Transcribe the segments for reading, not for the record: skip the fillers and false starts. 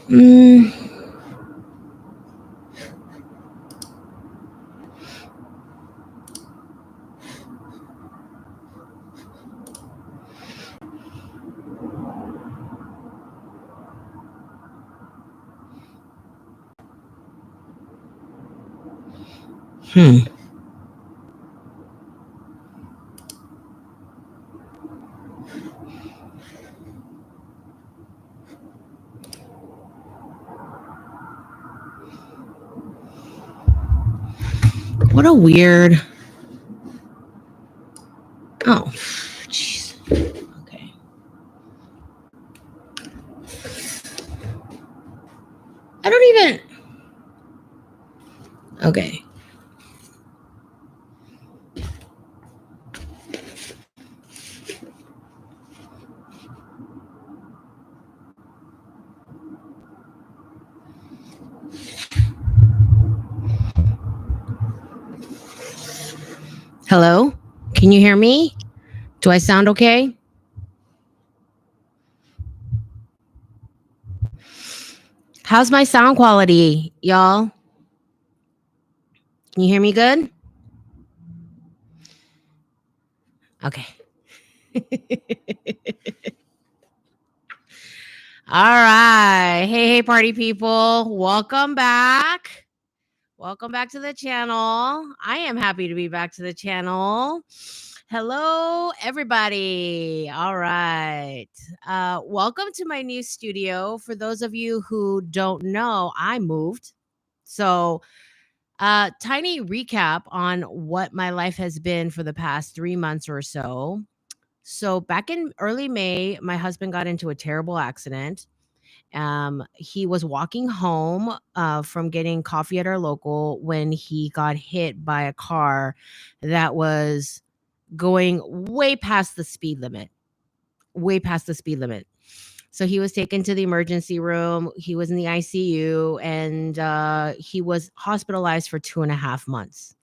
Mm, hmm. What a weird. Oh, jeez. Okay. I don't even. Okay. Hello? Can you hear me? Do I sound okay? How's my sound quality, y'all? Can you hear me good? Okay. All right. Hey, hey, party people. Welcome back. Welcome back to the channel. I am happy to be back to the channel. Hello, everybody. All right. Welcome to my new studio. For those of you who don't know, I moved. So, tiny recap on what my life has been for the past 3 months or so. So, back in early May, my husband got into a terrible accident. He was walking home from getting coffee at our local when he got hit by a car that was going way past the speed limit, way past the speed limit. So he was taken to the emergency room. He was in the ICU and he was hospitalized for 2.5 months.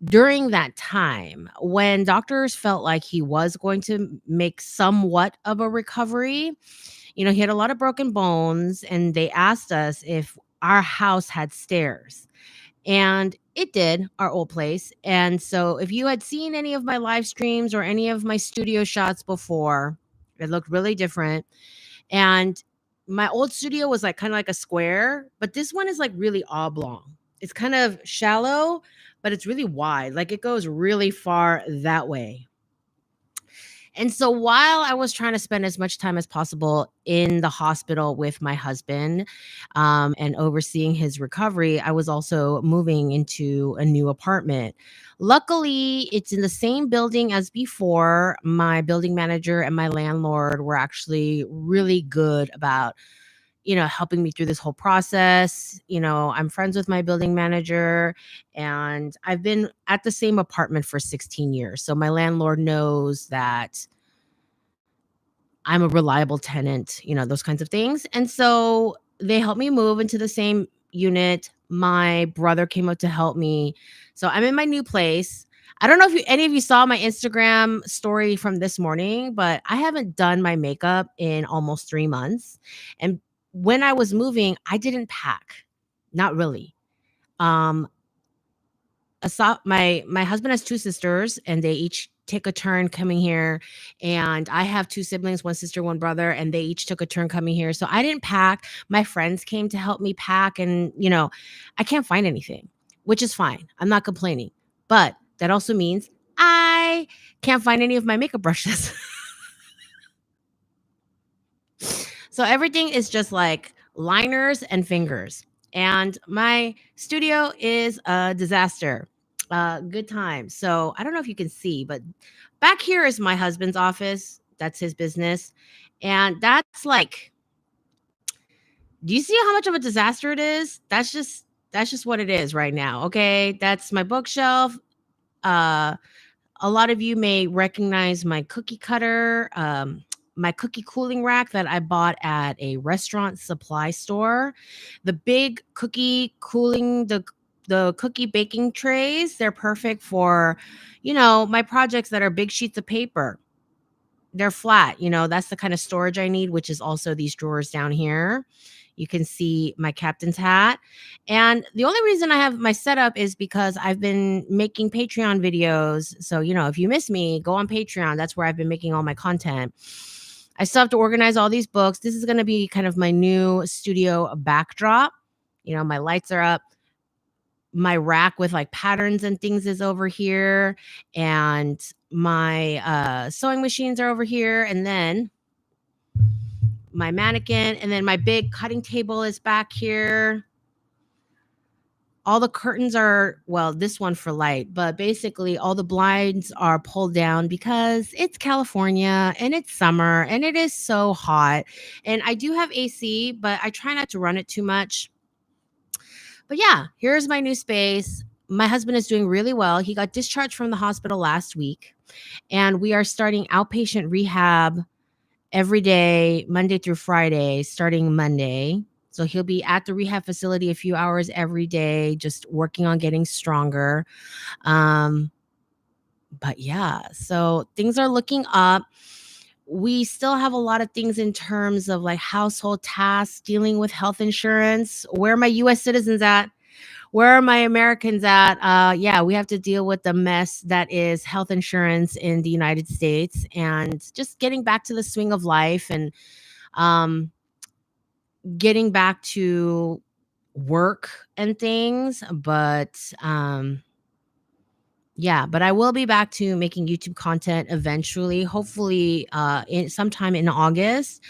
During that time, when doctors felt like he was going to make somewhat of a recovery, he had a lot of broken bones, and they asked us if our house had stairs. And it did, our old place. And so, if you had seen any of my live streams or any of my studio shots before, it looked really different. And my old studio was like kind of like a square, but this one is like really oblong. It's kind of shallow, but it's really wide. Like it goes really far that way. And so while I was trying to spend as much time as possible in the hospital with my husband and overseeing his recovery, I was also moving into a new apartment. Luckily, it's in the same building as before. My building manager and my landlord were actually really good about helping me through this whole process. I'm friends with my building manager and I've been at the same apartment for 16 years. So my landlord knows that I'm a reliable tenant, those kinds of things. And so they helped me move into the same unit. My brother came up to help me. So I'm in my new place. I don't know if any of you saw my Instagram story from this morning, but I haven't done my makeup in almost 3 months. And when I was moving, I didn't pack. Not really. Um, my husband has two sisters and they each take a turn coming here, and I have two siblings, one sister, one brother, and they each took a turn coming here. So I didn't pack. My friends came to help me pack, and I can't find anything, which is fine. I'm not complaining. But that also means I can't find any of my makeup brushes. So everything is just like liners and fingers. And my studio is a disaster. Good time. So I don't know if you can see, but back here is my husband's office. That's his business. And that's like, do you see how much of a disaster it is? That's just what it is right now. Okay. That's my bookshelf. Uh a lot of you may recognize my cookie cutter, my cookie cooling rack that I bought at a restaurant supply store. The big cookie cooling, the cookie baking trays, they're perfect for, my projects that are big sheets of paper. they're flat. That's the kind of storage I need, which is also these drawers down here. You can see my captain's hat. And the only reason I have my setup is because I've been making Patreon videos. So, if you miss me, go on Patreon. That's where I've been making all my content. I still have to organize all these books. This is going to be kind of my new studio backdrop. My lights are up. My rack with like patterns and things is over here. And my sewing machines are over here. And then my mannequin. And then my big cutting table is back here. All the curtains are, well, this one for light, but basically all the blinds are pulled down because it's California and it's summer and it is so hot. And I do have AC, but I try not to run it too much. But yeah, here's my new space. My husband is doing really well. He got discharged from the hospital last week, and we are starting outpatient rehab every day, Monday through Friday, starting Monday. So he'll be at the rehab facility a few hours every day, just working on getting stronger. But yeah, so things are looking up. We still have a lot of things in terms of like household tasks, dealing with health insurance. Where are my US citizens at? Where are my Americans at? Yeah, we have to deal with the mess that is health insurance in the United States, and just getting back to the swing of life, and um, getting back to work and things. But I will be back to making YouTube content eventually, hopefully sometime in August.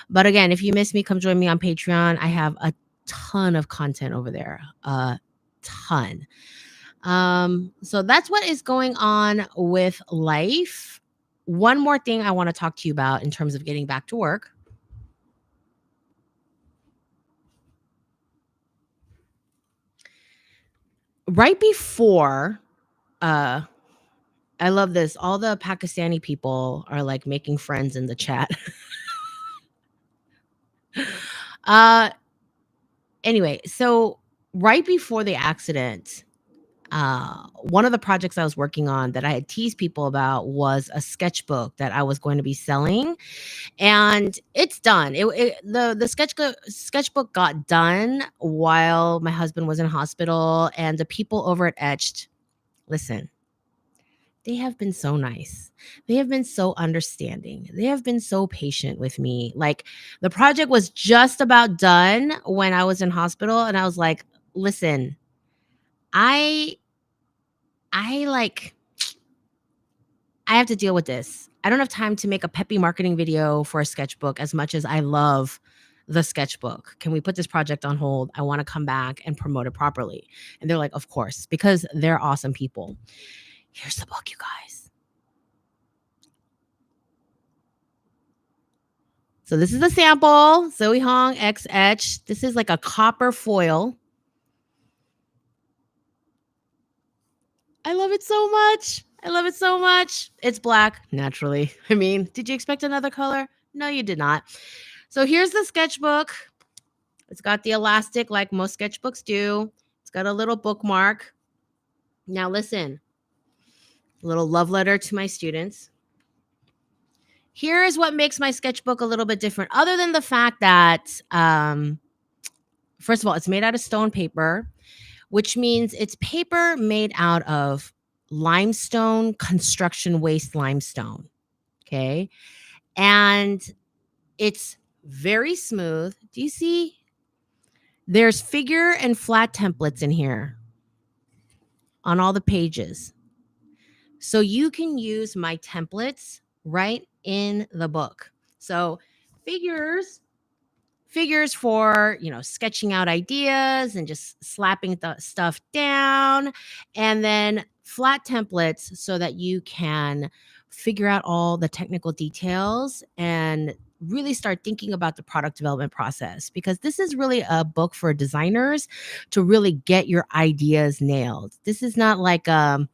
But again, if you miss me, come join me on Patreon. I have a ton of content over there. A ton. So that's what is going on with life. One more thing I want to talk to you about in terms of getting back to work. Right before, I love this. All the Pakistani people are like making friends in the chat. Anyway, so right before the accident, one of the projects I was working on that I had teased people about was a sketchbook that I was going to be selling, and it's done. The sketchbook got done while my husband was in hospital, and the people over at Etched, listen, they have been so nice. They have been so understanding. They have been so patient with me. Like, the project was just about done when I was in hospital, and I was like, listen, I like I have to deal with this. I don't have time to make a peppy marketing video for a sketchbook as much as I love the sketchbook. Can we put this project on hold? I want to come back and promote it properly. And they're like, of course, because they're awesome people. Here's the book, you guys. So this is the sample, Zoe Hong X Etch. This is like a copper foil. I love it so much. I love it so much. It's black, naturally. I mean, did you expect another color? No, you did not. So here's the sketchbook. It's got the elastic like most sketchbooks do. It's got a little bookmark. Now listen, a little love letter to my students. Here is what makes my sketchbook a little bit different, other than the fact that, first of all, it's made out of stone paper, which means it's paper made out of limestone, construction waste limestone. Okay. And it's very smooth. Do you see? There's figure and flat templates in here on all the pages. So you can use my templates right in the book. So figures for, sketching out ideas and just slapping the stuff down, and then flat templates so that you can figure out all the technical details and really start thinking about the product development process, because this is really a book for designers to really get your ideas nailed. This is not like and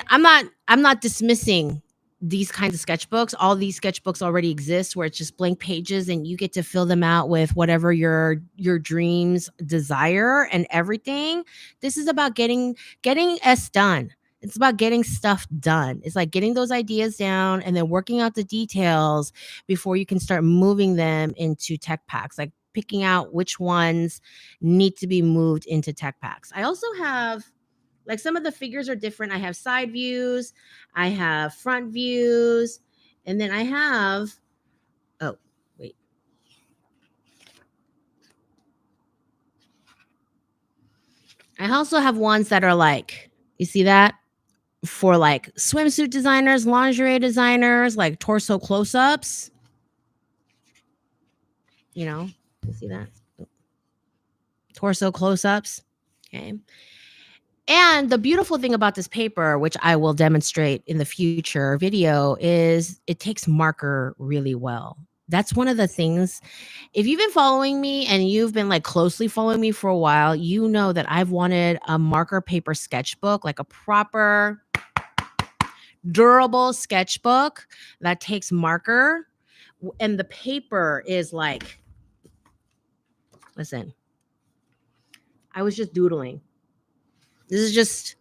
I'm not dismissing these kinds of sketchbooks. All these sketchbooks already exist where it's just blank pages and you get to fill them out with whatever your dreams desire and everything. This is about getting S done. It's about getting stuff done. It's like getting those ideas down and then working out the details before you can start moving them into tech packs, like picking out which ones need to be moved into tech packs. I also have, like, some of the figures are different. I have side views, I have front views, and then I have, oh, wait. I also have ones that are like, you see that? For like swimsuit designers, lingerie designers, like torso close-ups. You see that? Torso close-ups. Okay. And the beautiful thing about this paper, which I will demonstrate in the future video, is it takes marker really well. That's one of the things. If you've been following me and you've been like closely following me for a while, you know that I've wanted a marker paper sketchbook, like a proper durable sketchbook that takes marker, and the paper is like, listen, I was just doodling. This is just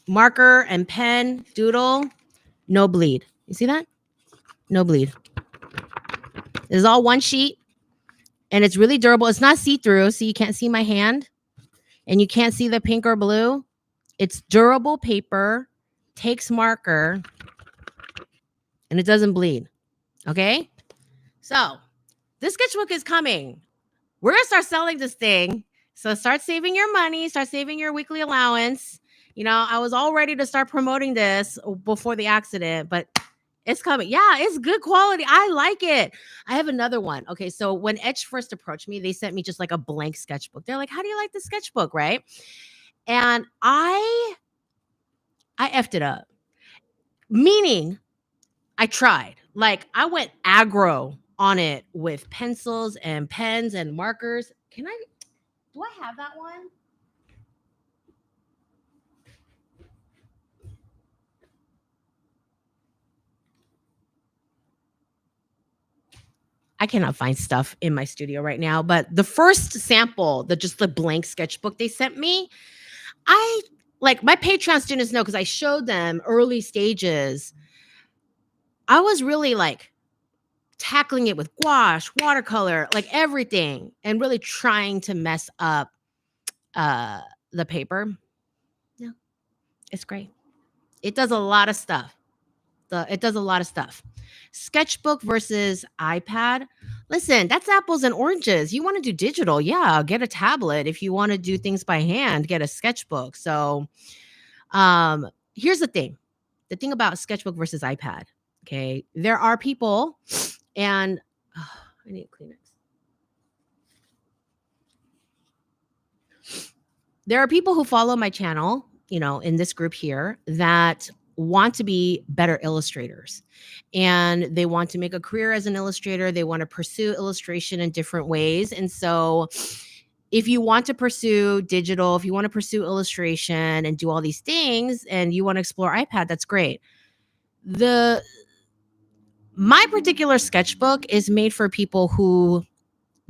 marker and pen, doodle, no bleed. You see that? No bleed. This is all one sheet, and it's really durable. It's not see-through, so you can't see my hand, and you can't see the pink or blue. It's durable paper, takes marker, and it doesn't bleed. Okay? So this sketchbook is coming. We're going to start selling this thing. So start saving your money, start saving your weekly allowance. I was all ready to start promoting this before the accident, but it's coming. Yeah, it's good quality. I like it. I have another one. Okay, so when Etch first approached me, they sent me just like a blank sketchbook. They're like, "How do you like the sketchbook?" Right? And I effed it up. Meaning, I tried. Like, I went aggro on it with pencils and pens and markers. Do I have that one? I cannot find stuff in my studio right now, but the first sample, just the blank sketchbook they sent me, I like, my Patreon students know, because I showed them early stages. I was really like tackling it with gouache, watercolor, like everything, and really trying to mess up the paper. No, it's great. It does a lot of stuff. It does a lot of stuff. Sketchbook versus iPad. Listen, that's apples and oranges. You want to do digital, yeah, get a tablet. If you want to do things by hand, get a sketchbook. So, here's the thing. The thing about sketchbook versus iPad. Okay, there are people, and I need Kleenex. There are people who follow my channel, in this group here, that want to be better illustrators, and they want to make a career as an illustrator. They want to pursue illustration in different ways. And so if you want to pursue digital, if you want to pursue illustration and do all these things, and you want to explore iPad, that's great. My particular sketchbook is made for people who,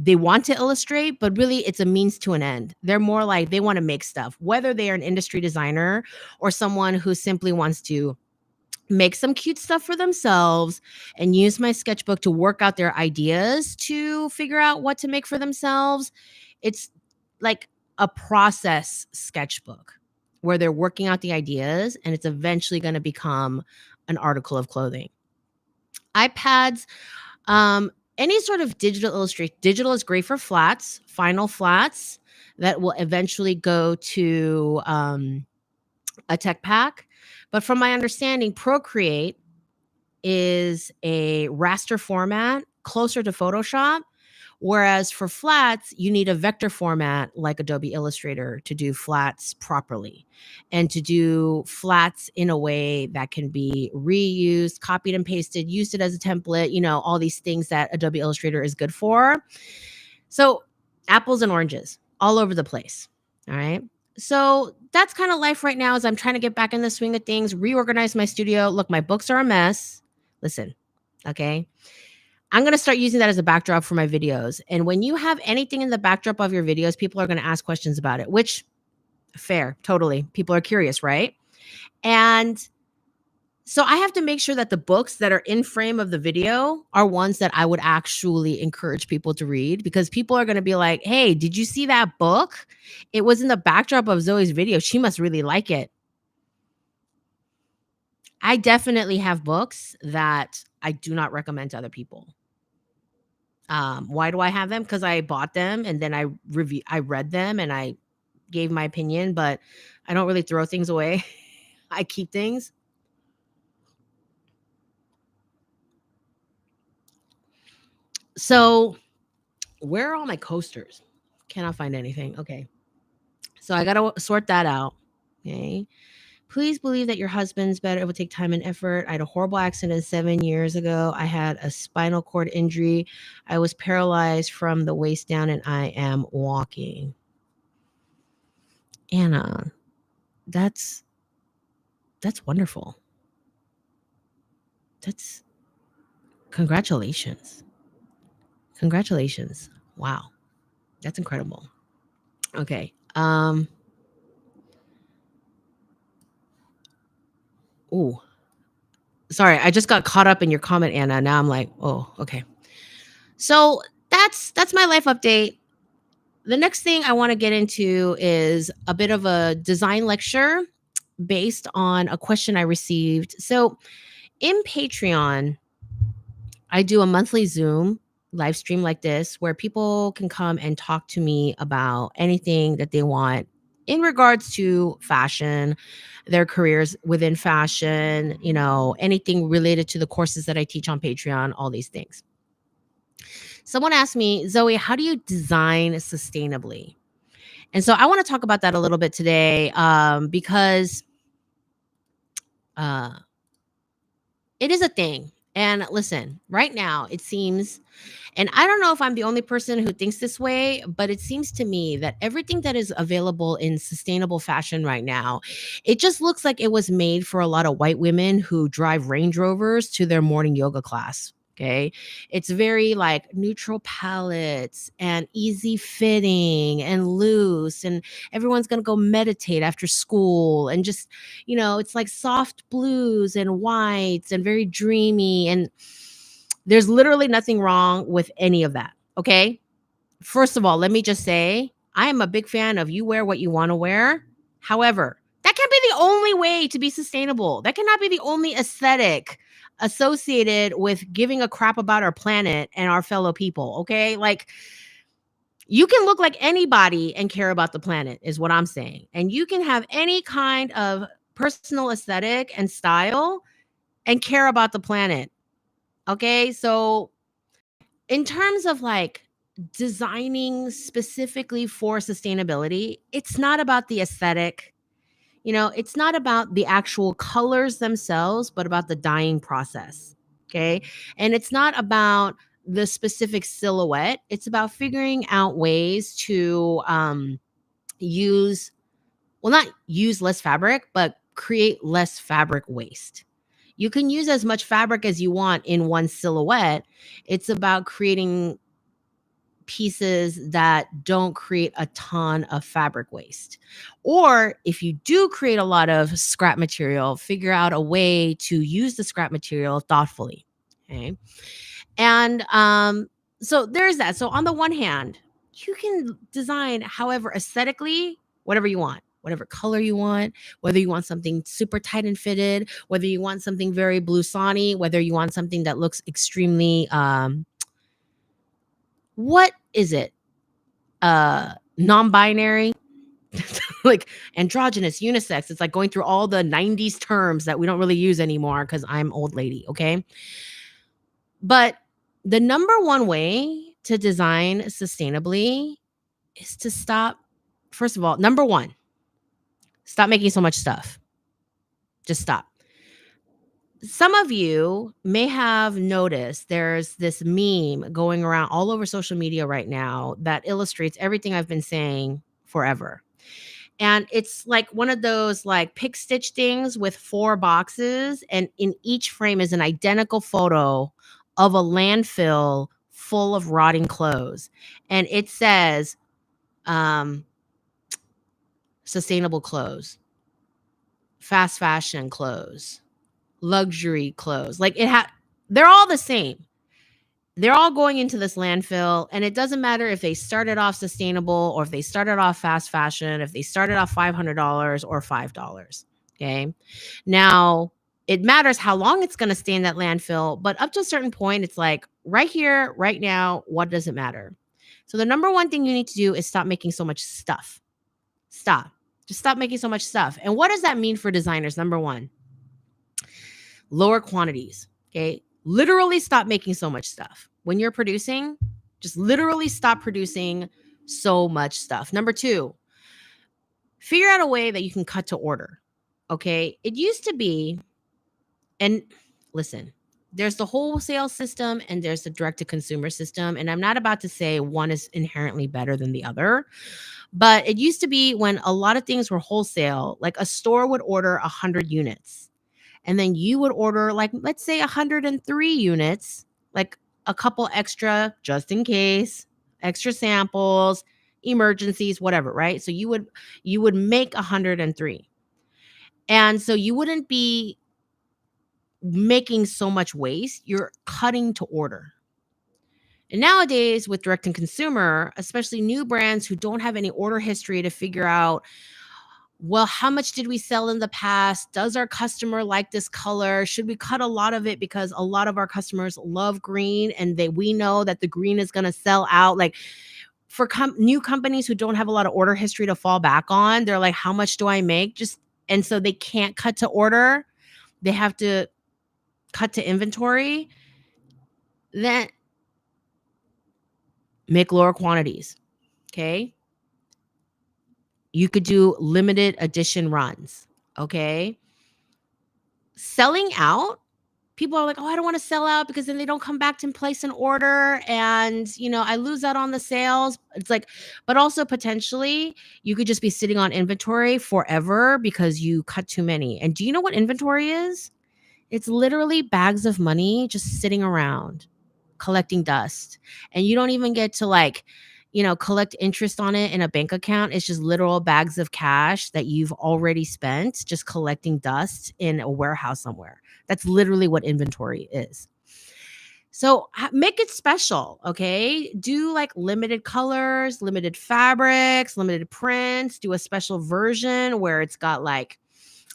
they want to illustrate, but really it's a means to an end. They're more like, they want to make stuff, whether they are an industry designer or someone who simply wants to make some cute stuff for themselves and use my sketchbook to work out their ideas to figure out what to make for themselves. It's like a process sketchbook where they're working out the ideas, and it's eventually going to become an article of clothing. iPads, any sort of digital illustration. Digital is great for flats, final flats that will eventually go to a tech pack. But from my understanding, Procreate is a raster format closer to Photoshop, whereas for flats, you need a vector format like Adobe Illustrator to do flats properly, and to do flats in a way that can be reused, copied and pasted, used it as a template, all these things that Adobe Illustrator is good for. So apples and oranges all over the place. All right. So that's kind of life right now, as I'm trying to get back in the swing of things, reorganize my studio. Look, my books are a mess. Listen, okay? I'm going to start using that as a backdrop for my videos. And when you have anything in the backdrop of your videos, people are going to ask questions about it, which, fair, totally. People are curious, right? And so I have to make sure that the books that are in frame of the video are ones that I would actually encourage people to read, because people are going to be like, "Hey, did you see that book? It was in the backdrop of Zoe's video. She must really like it." I definitely have books that I do not recommend to other people. Why do I have them? Because I bought them and then I read them and I gave my opinion, but I don't really throw things away. I keep things. So where are all my coasters? Cannot find anything. Okay. So I gotta sort that out. Okay. Please believe that your husband's better. It would take time and effort. I had a horrible accident 7 years ago. I had a spinal cord injury. I was paralyzed from the waist down and I am walking. Anna, that's wonderful. That's congratulations. Congratulations. Wow. That's incredible. Okay. Oh, sorry. I just got caught up in your comment, Anna. Now I'm like, oh, okay. So that's my life update. The next thing I want to get into is a bit of a design lecture based on a question I received. So in Patreon, I do a monthly Zoom live stream like this where people can come and talk to me about anything that they want in regards to fashion, their careers within fashion, anything related to the courses that I teach on Patreon, all these things. Someone asked me, Zoe, how do you design sustainably? And so I want to talk about that a little bit today, because uh, it is a thing. And listen, right now, it seems, and I don't know if I'm the only person who thinks this way, but it seems to me that everything that is available in sustainable fashion right now, it just looks like it was made for a lot of white women who drive Range Rovers to their morning yoga class. Okay. It's very like neutral palettes and easy fitting and loose. And everyone's going to go meditate after school. And just, it's like soft blues and whites and very dreamy. And there's literally nothing wrong with any of that. Okay. First of all, let me just say, I am a big fan of you wear what you want to wear. However, that can't be the only way to be sustainable. That cannot be the only aesthetic associated with giving a crap about our planet and our fellow people. Okay. Like, you can look like anybody and care about the planet, is what I'm saying. And you can have any kind of personal aesthetic and style and care about the planet. Okay. So, in terms of like designing specifically for sustainability, it's not about the aesthetic. It's not about the actual colors themselves, but about the dyeing process. Okay. And it's not about the specific silhouette. It's about figuring out ways to use, well, not use less fabric, but create less fabric waste. You can use as much fabric as you want in one silhouette. It's about creating pieces that don't create a ton of fabric waste. Or if you do create a lot of scrap material, figure out a way to use the scrap material thoughtfully. Okay. And so there's that. So on the one hand, you can design however aesthetically, whatever you want, whatever color you want, whether you want something super tight and fitted, whether you want something very blouson-y, whether you want something that looks extremely what is it? Non-binary, like androgynous, unisex. It's like going through all the 90s terms that we don't really use anymore because I'm old lady, okay? But the number one way to design sustainably is to stop. First of all, number one, stop making so much stuff. Just stop. Some of you may have noticed there's this meme going around all over social media right now that illustrates everything I've been saying forever. And it's like one of those like pick stitch things with 4 boxes, and in each frame is an identical photo of a landfill full of rotting clothes. And it says um sustainable clothes. fast fashion clothes, luxury clothes. Like they're all the same. They're all going into this landfill, and it doesn't matter if they started off sustainable or if they started off fast fashion, if they started off $500 or $5. Okay. Now, it matters how long it's going to stay in that landfill, but up to a certain point, it's like right here, right now, what does it matter? So, the number one thing you need to do is stop making so much stuff. Stop. Just stop making so much stuff. And what does that mean for designers? Number one, lower quantities. Okay. Literally stop making so much stuff. When you're producing, just literally stop producing so much stuff. Number two, figure out a way that you can cut to order. Okay. It used to be, and listen, there's the wholesale system and there's the direct to consumer system. And I'm not about to say one is inherently better than the other, but it used to be when a lot of things were wholesale, like a store would order 100 units. And then you would order, like, let's say 103 units, like a couple extra just in case, extra samples, emergencies, whatever, right? So you would make 103. And so you wouldn't be making so much waste. You're cutting to order. And nowadays with direct and consumer, especially new brands who don't have any order history to figure out, well, how much did we sell in the past? Does our customer like this color? Should we cut a lot of it because a lot of our customers love green and we know that the green is going to sell out? Like for new companies who don't have a lot of order history to fall back on, they're like, how much do I make? And so they can't cut to order. They have to cut to inventory. Then make lower quantities. Okay. You could do limited edition runs. Okay. Selling out, people are like, oh, I don't want to sell out because then they don't come back to place an order and, I lose out on the sales. It's like, but also potentially you could just be sitting on inventory forever because you cut too many. And do you know what inventory is? It's literally bags of money just sitting around collecting dust. And you don't even get to collect interest on it in a bank account. It's just literal bags of cash that you've already spent just collecting dust in a warehouse somewhere. That's literally what inventory is. So make it special, okay? Do like limited colors, limited fabrics, limited prints, do a special version where it's got like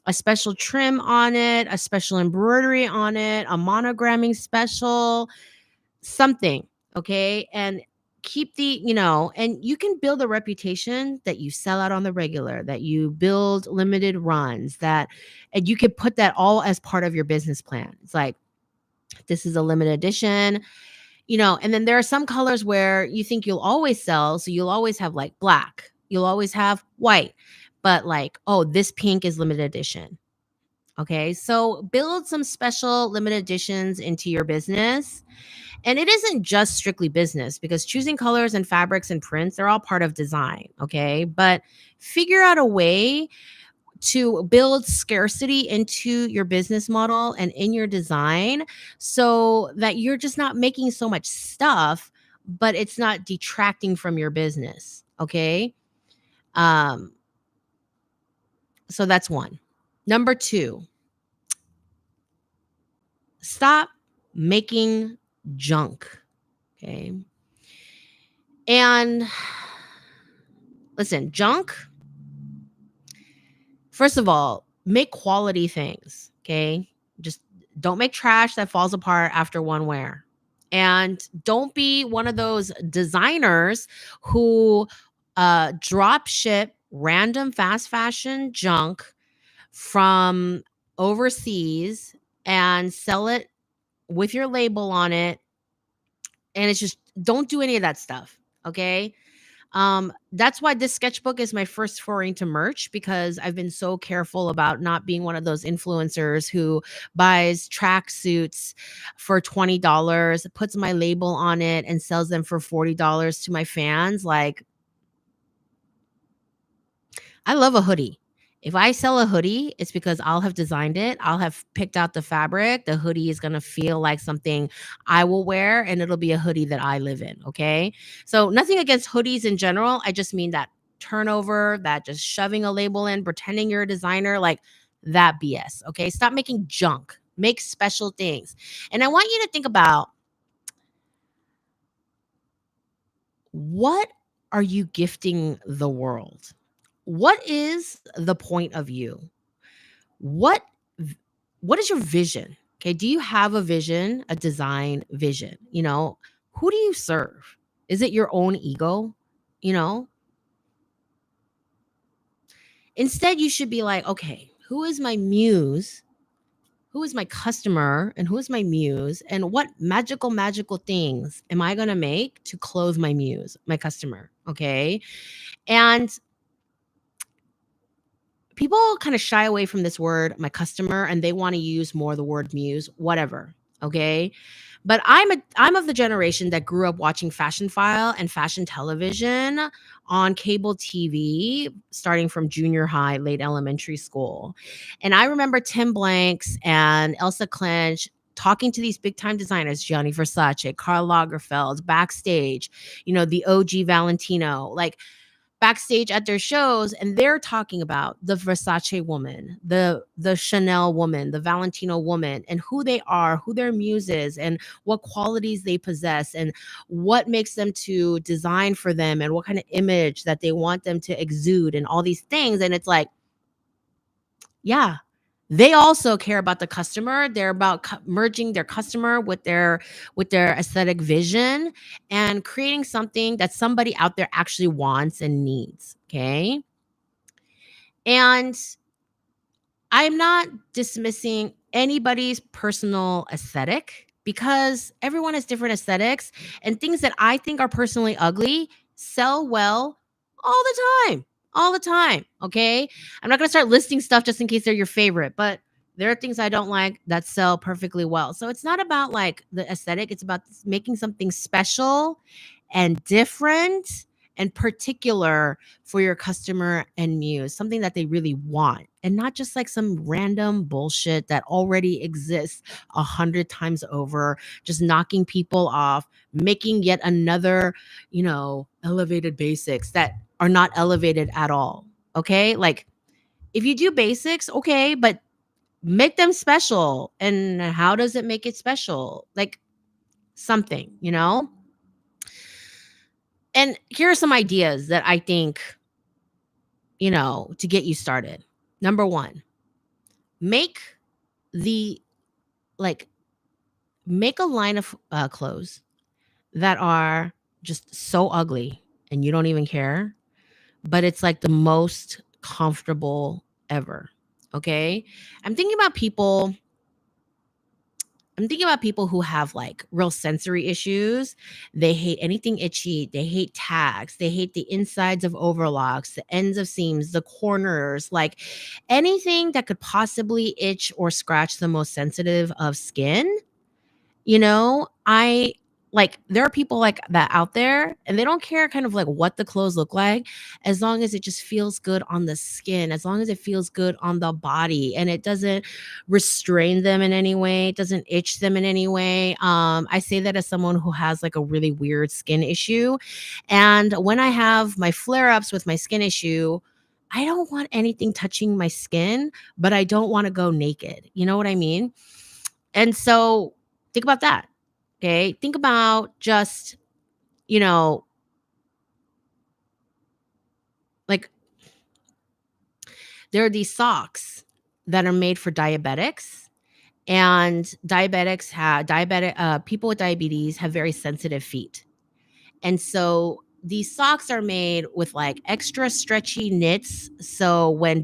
a special trim on it, a special embroidery on it, a monogramming special, something, okay? And keep and you can build a reputation that you sell out on the regular, that you build limited runs, and you could put that all as part of your business plan. It's like, this is a limited edition, and then there are some colors where you think you'll always sell. So you'll always have like black, you'll always have white, but like, oh, this pink is limited edition. Okay. So build some special limited editions into your business. And it isn't just strictly business because choosing colors and fabrics and prints, they're all part of design. Okay. But figure out a way to build scarcity into your business model and in your design so that you're just not making so much stuff, but it's not detracting from your business. Okay. Um, so that's one. Number two, stop making junk. Okay. And listen, junk, first of all, make quality things. Okay. Just don't make trash that falls apart after one wear. And don't be one of those designers who drop ship random fast fashion junk from overseas and sell it with your label on it. And it's just, don't do any of that stuff. Okay. That's why this sketchbook is my first foray into merch, because I've been so careful about not being one of those influencers who buys track suits for $20, puts my label on it and sells them for $40 to my fans. Like, I love a hoodie. If I sell a hoodie, it's because I'll have designed it. I'll have picked out the fabric. The hoodie is going to feel like something I will wear, and it'll be a hoodie that I live in. Okay. So nothing against hoodies in general. I just mean that turnover, that just shoving a label in, pretending you're a designer, like that BS. Okay. Stop making junk, make special things. And I want you to think about, what are you gifting the world? What is the point of you? What what is your vision? Okay, do you have a vision, a design vision? Who do you serve? Is it your own ego? You know, instead you should be like, okay, who is my muse? Who is my customer and who is my muse, and what magical things am I going to make to clothe my muse, my customer? Okay? And people kind of shy away from this word, my customer, and they want to use more the word muse, whatever. Okay. But I'm of the generation that grew up watching Fashion File and fashion television on cable TV, starting from junior high, late elementary school. And I remember Tim Blanks and Elsa Clench talking to these big time designers, Gianni Versace, Karl Lagerfeld, backstage, the OG Valentino, like backstage at their shows, and they're talking about the Versace woman, the Chanel woman, the Valentino woman, and who they are, who their muse is, and what qualities they possess, and what makes them to design for them, and what kind of image that they want them to exude, and all these things. And it's like, yeah, they also care about the customer. They're about merging their customer with their aesthetic vision and creating something that somebody out there actually wants and needs. Okay. And I'm not dismissing anybody's personal aesthetic, because everyone has different aesthetics, and things that I think are personally ugly sell well all the time. All the time. Okay. I'm not going to start listing stuff just in case they're your favorite, but there are things I don't like that sell perfectly well. So it's not about like the aesthetic, it's about making something special and different and particular for your customer and muse, something that they really want, and not just like some random bullshit that already exists 100 times over, just knocking people off, making yet another, elevated basics that are not elevated at all. Okay. Like, if you do basics, okay, but make them special. And how does it make it special? Like something, And here are some ideas that I think, to get you started. Number one, make the like make a line of clothes that are just so ugly and you don't even care, but it's like the most comfortable ever. Okay. I'm thinking about people I'm thinking about people who have like real sensory issues. They hate anything itchy. They hate tags. They hate the insides of overlocks, the ends of seams, the corners, like anything that could possibly itch or scratch the most sensitive of skin. I like, there are people like that out there, and they don't care kind of like what the clothes look like, as long as it just feels good on the skin, as long as it feels good on the body, and it doesn't restrain them in any way, it doesn't itch them in any way. I say that as someone who has like a really weird skin issue. And when I have my flare-ups with my skin issue, I don't want anything touching my skin, but I don't want to go naked. You know what I mean? And so think about that. Okay. Think about just, you know, like, there are these socks that are made for diabetics, and people with diabetes have very sensitive feet. And so these socks are made with like extra stretchy knits. So when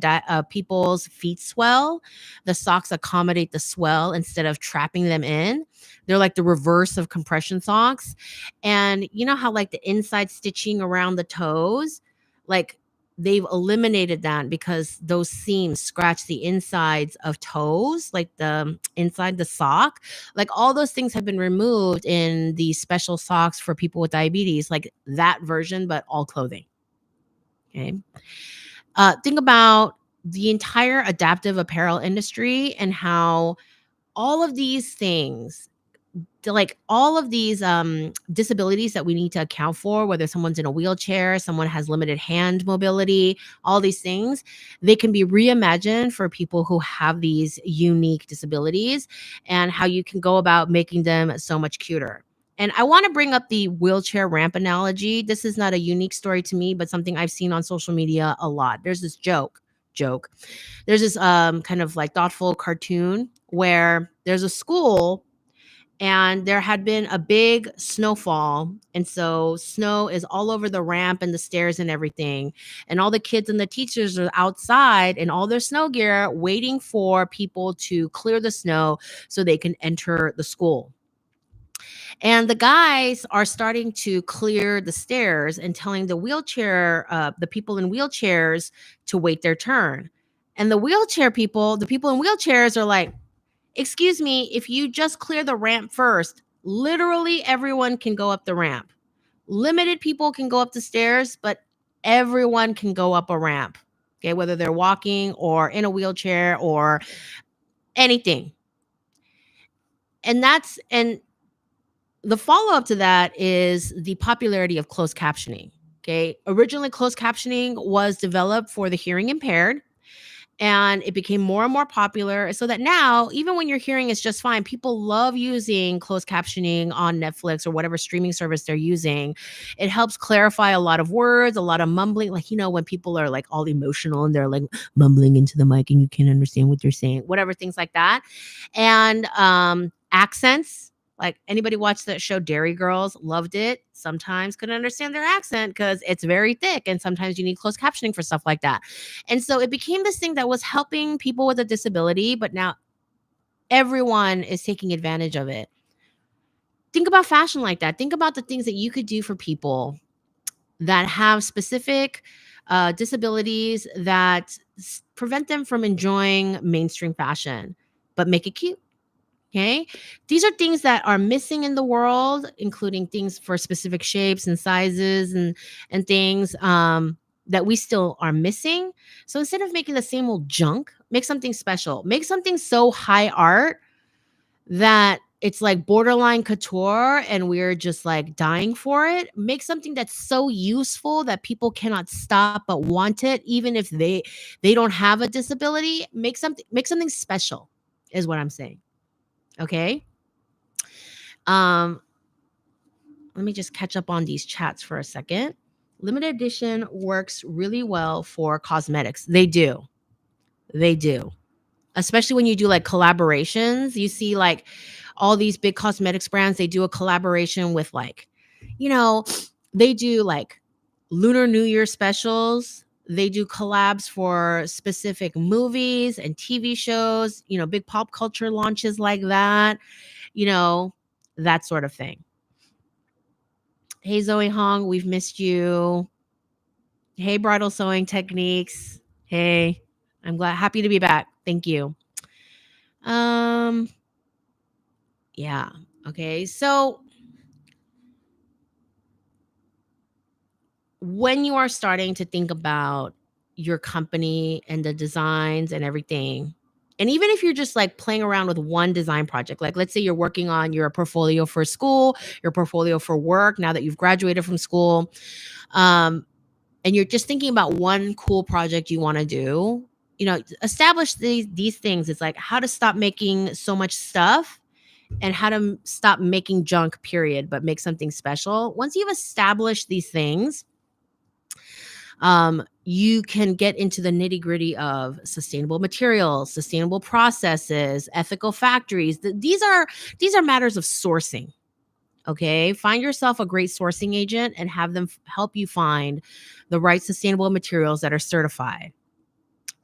people's feet swell, the socks accommodate the swell instead of trapping them in. They're like the reverse of compression socks. And you know how like the inside stitching around the toes, like they've eliminated that because those seams scratch the insides of toes, like the inside the sock. Like all those things have been removed in the special socks for people with diabetes, like that version, but all clothing. Okay. Think about the entire adaptive apparel industry and how all of these things like all of these disabilities that we need to account for, whether someone's in a wheelchair, someone has limited hand mobility, all these things, they can be reimagined for people who have these unique disabilities, and how you can go about making them so much cuter. And I want to bring up the wheelchair ramp analogy. This is not a unique story to me, but something I've seen on social media a lot. There's this joke. There's this kind of like thoughtful cartoon where there's a school and there had been a big snowfall, and so snow is all over the ramp and the stairs and everything, and all the kids and the teachers are outside in all their snow gear waiting for people to clear the snow so they can enter the school. And the guys are starting to clear the stairs and telling the people in wheelchairs to wait their turn. And the people in wheelchairs are like, excuse me, if you just clear the ramp first, literally everyone can go up the ramp. Limited people can go up the stairs, but everyone can go up a ramp. Okay, whether they're walking or in a wheelchair or anything. And the follow up to that is the popularity of closed captioning. Okay, originally closed captioning was developed for the hearing impaired, and it became more and more popular, so that now even when your hearing is just fine, people love using closed captioning on Netflix or whatever streaming service they're using. It helps clarify a lot of words, a lot of mumbling, like, when people are like all emotional and they're like mumbling into the mic and you can't understand what they're saying, whatever, things like that. And accents, like, anybody watched that show Dairy Girls? Loved it. Sometimes couldn't understand their accent because it's very thick, and sometimes you need closed captioning for stuff like that. And so it became this thing that was helping people with a disability, but now everyone is taking advantage of it. Think about fashion like that. Think about the things that you could do for people that have specific disabilities that prevent them from enjoying mainstream fashion, but make it cute. Okay. These are things that are missing in the world, including things for specific shapes and sizes and things that we still are missing. So instead of making the same old junk, make something special. Make something so high art that it's like borderline couture and we're just like dying for it. Make something that's so useful that people cannot stop but want it, even if they don't have a disability. Make something special is what I'm saying. Okay. Um, Let me just catch up on these chats for a second. Limited edition works really well for cosmetics. They do. They do. Especially when you do like collaborations. You see like all these big cosmetics brands, they do a collaboration with like, you know, they do like Lunar New Year specials. They do collabs for specific movies and TV shows, big pop culture launches like that, you know, that sort of thing. Hey, Zoe Hong, we've missed you. Hey, Bridal Sewing Techniques. Hey, happy to be back. Thank you. Um, yeah. Okay. So when you are starting to think about your company and the designs and everything, and even if you're just like playing around with one design project, like let's say you're working on your portfolio for school, your portfolio for work, now that you've graduated from school, and you're just thinking about one cool project you want to do, establish these things. It's like how to stop making so much stuff and how to stop making junk, period, but make something special. Once you've established these things, you can get into the nitty gritty of sustainable materials, sustainable processes, ethical factories. These are matters of sourcing. Okay. Find yourself a great sourcing agent and have them help you find the right sustainable materials that are certified.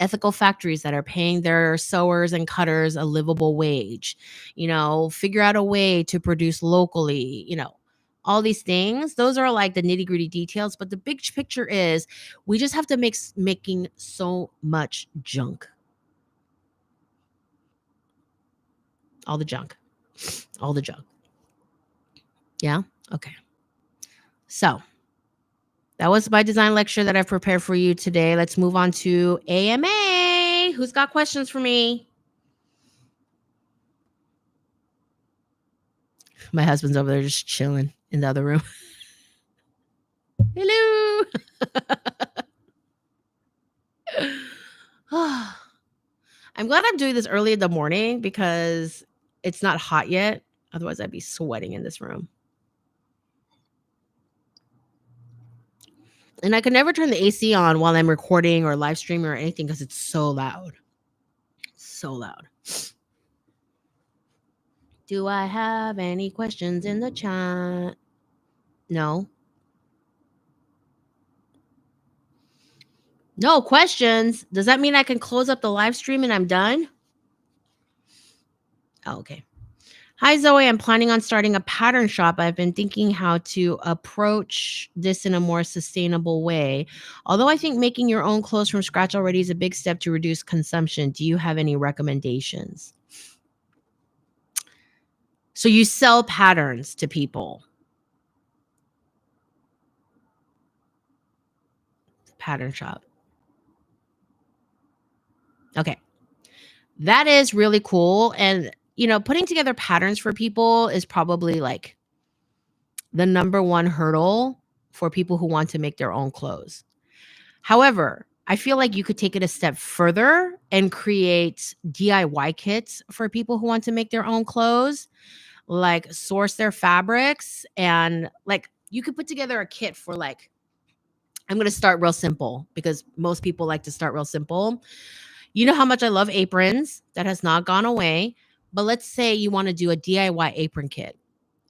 Ethical factories that are paying their sewers and cutters a livable wage. Figure out a way to produce locally, all these things. Those are like the nitty gritty details. But the big picture is we just have to making so much junk. All the junk. All the junk. Yeah. Okay. So that was my design lecture that I've prepared for you today. Let's move on to AMA. Who's got questions for me? My husband's over there just chilling in the other room. Hello. I'm glad I'm doing this early in the morning because it's not hot yet. Otherwise, I'd be sweating in this room. And I can never turn the AC on while I'm recording or live streaming or anything because it's so loud. So loud. Do I have any questions in the chat? No. No questions. Does that mean I can close up the live stream and I'm done? Oh, okay. Hi, Zoe. I'm planning on starting a pattern shop. I've been thinking how to approach this in a more sustainable way. Although I think making your own clothes from scratch already is a big step to reduce consumption. Do you have any recommendations? So you sell patterns to people. Pattern shop. Okay. That is really cool. And, putting together patterns for people is probably like the number one hurdle for people who want to make their own clothes. However, I feel like you could take it a step further and create DIY kits for people who want to make their own clothes, like source their fabrics, and like you could put together a kit for like, I'm going to start real simple because most people like to start real simple. You know how much I love aprons. That has not gone away. But let's say you want to do a DIY apron kit.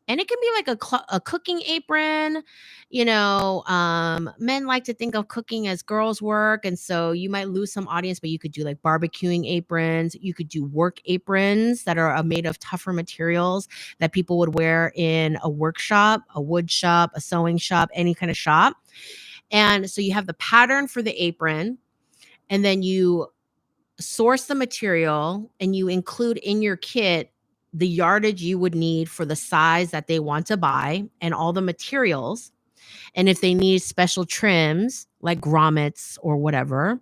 And it can be like a cooking apron. Men like to think of cooking as girls' work. And so you might lose some audience, but you could do like barbecuing aprons. You could do work aprons that are made of tougher materials that people would wear in a workshop, a wood shop, a sewing shop, any kind of shop. And so you have the pattern for the apron, and then you source the material and you include in your kit the yardage you would need for the size that they want to buy and all the materials. And if they need special trims like grommets or whatever,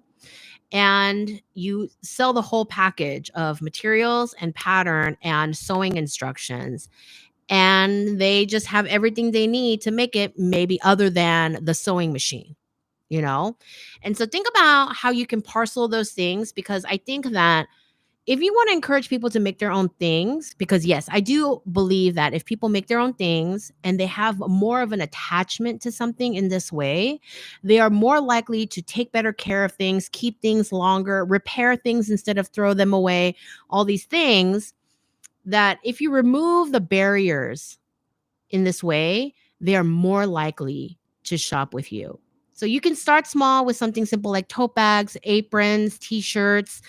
and you sell the whole package of materials and pattern and sewing instructions. And they just have everything they need to make it, maybe other than the sewing machine. And so think about how you can parcel those things, because I think that if you want to encourage people to make their own things, because yes, I do believe that if people make their own things and they have more of an attachment to something in this way, they are more likely to take better care of things, keep things longer, repair things instead of throw them away, all these things that if you remove the barriers in this way, they are more likely to shop with you. So you can start small with something simple like tote bags, aprons, t-shirts,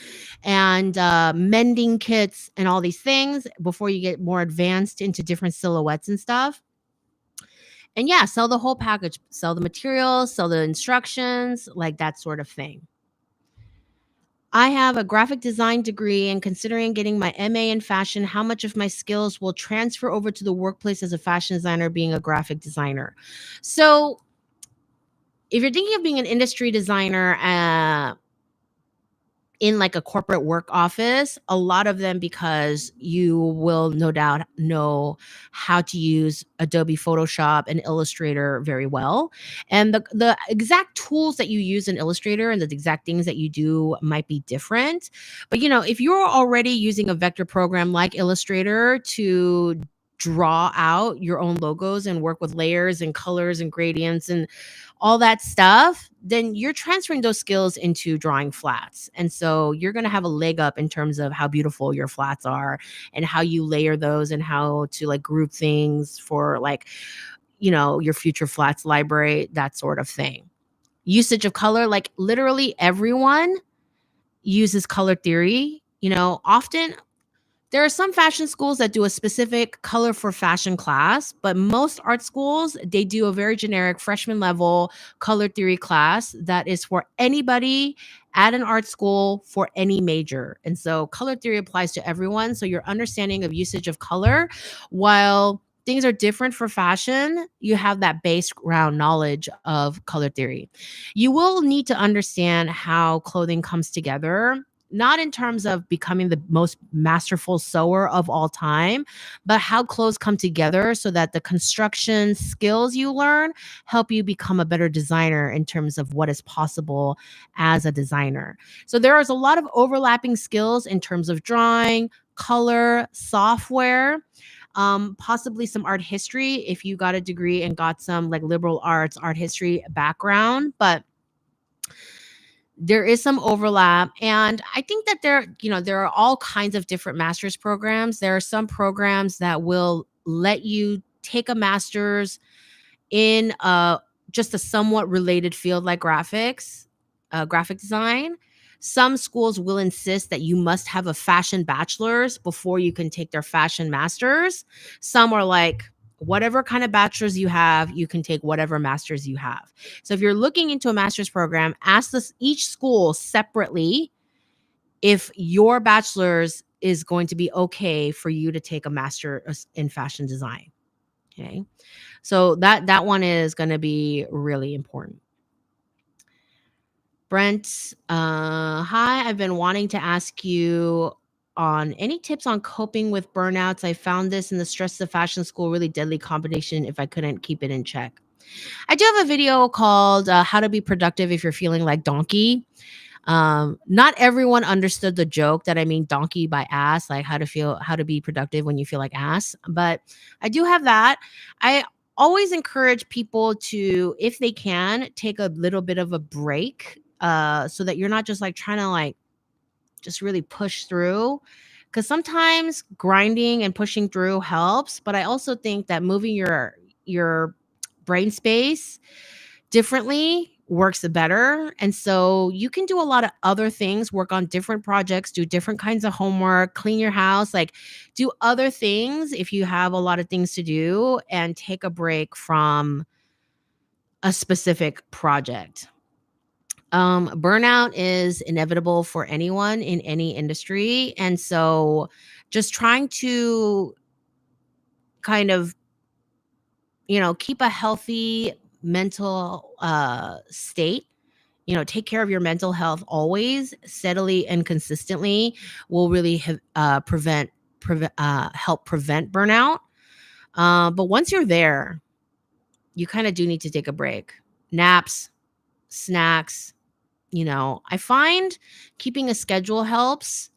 and mending kits and all these things before you get more advanced into different silhouettes and stuff. And yeah, sell the whole package, sell the materials, sell the instructions, like that sort of thing. I have a graphic design degree and considering getting my MA in fashion, how much of my skills will transfer over to the workplace as a fashion designer, being a graphic designer? So if you're thinking of being an industry designer in like a corporate work office, a lot of them, because you will no doubt know how to use Adobe Photoshop and Illustrator very well. And the exact tools that you use in Illustrator and the exact things that you do might be different. But if you're already using a vector program like Illustrator to draw out your own logos and work with layers and colors and gradients and all that stuff, then you're transferring those skills into drawing flats. And so you're going to have a leg up in terms of how beautiful your flats are and how you layer those and how to like group things for like, your future flats library, that sort of thing. Usage of color, like literally everyone uses color theory. Often there are some fashion schools that do a specific color for fashion class, but most art schools, they do a very generic freshman level color theory class that is for anybody at an art school for any major. And so color theory applies to everyone. So your understanding of usage of color, while things are different for fashion, you have that background knowledge of color theory. You will need to understand how clothing comes together not in terms of becoming the most masterful sewer of all time, but how clothes come together so that the construction skills you learn help you become a better designer in terms of what is possible as a designer. So there is a lot of overlapping skills in terms of drawing, color, software, possibly some art history if you got a degree and got some like liberal arts, art history background. But there is some overlap, and I think that there are all kinds of different master's programs. There are some programs that will let you take a master's in just a somewhat related field like graphic design. Some schools will insist that you must have a fashion bachelor's before you can take their fashion master's. Some are like, whatever kind of bachelor's you have, you can take whatever master's you have. So if you're looking into a master's program, ask each school separately if your bachelor's is going to be okay for you to take a master in fashion design. Okay. So that one is going to be really important. Brent, hi. I've been wanting to ask you on any tips on coping with burnouts. I found this in the stress of fashion school really deadly combination if I couldn't keep it in check. I do have a video called How to Be Productive If You're Feeling Like Donkey. Not everyone understood the joke that I mean donkey by ass, like how to be productive when you feel like ass. But I do have that. I always encourage people to, if they can, take a little bit of a break, so that you're not just like trying to like just really push through. Because sometimes grinding and pushing through helps, but I also think that moving your brain space differently works better. And so you can do a lot of other things, work on different projects, do different kinds of homework, clean your house, like do other things if you have a lot of things to do, and take a break from a specific project. Burnout is inevitable for anyone in any industry. And so just trying to kind of, keep a healthy mental state, take care of your mental health always, steadily and consistently, will really help prevent burnout. But once you're there, you kind of do need to take a break. Naps, snacks. I find keeping a schedule helps,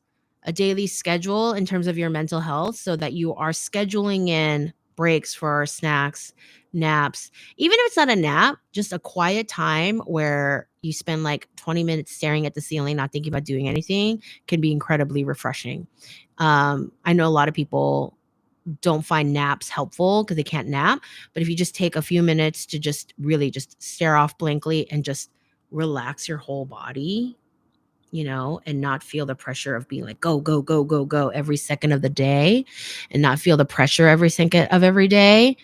a daily schedule in terms of your mental health, so that you are scheduling in breaks for snacks, naps. Even if it's not a nap, just a quiet time where you spend like 20 minutes staring at the ceiling, not thinking about doing anything, can be incredibly refreshing. I know a lot of people don't find naps helpful because they can't nap, but if you just take a few minutes to just really just stare off blankly and just relax your whole body, and not feel the pressure of being like, go, go, go, go, go every second of the day, and not feel the pressure every second of every day,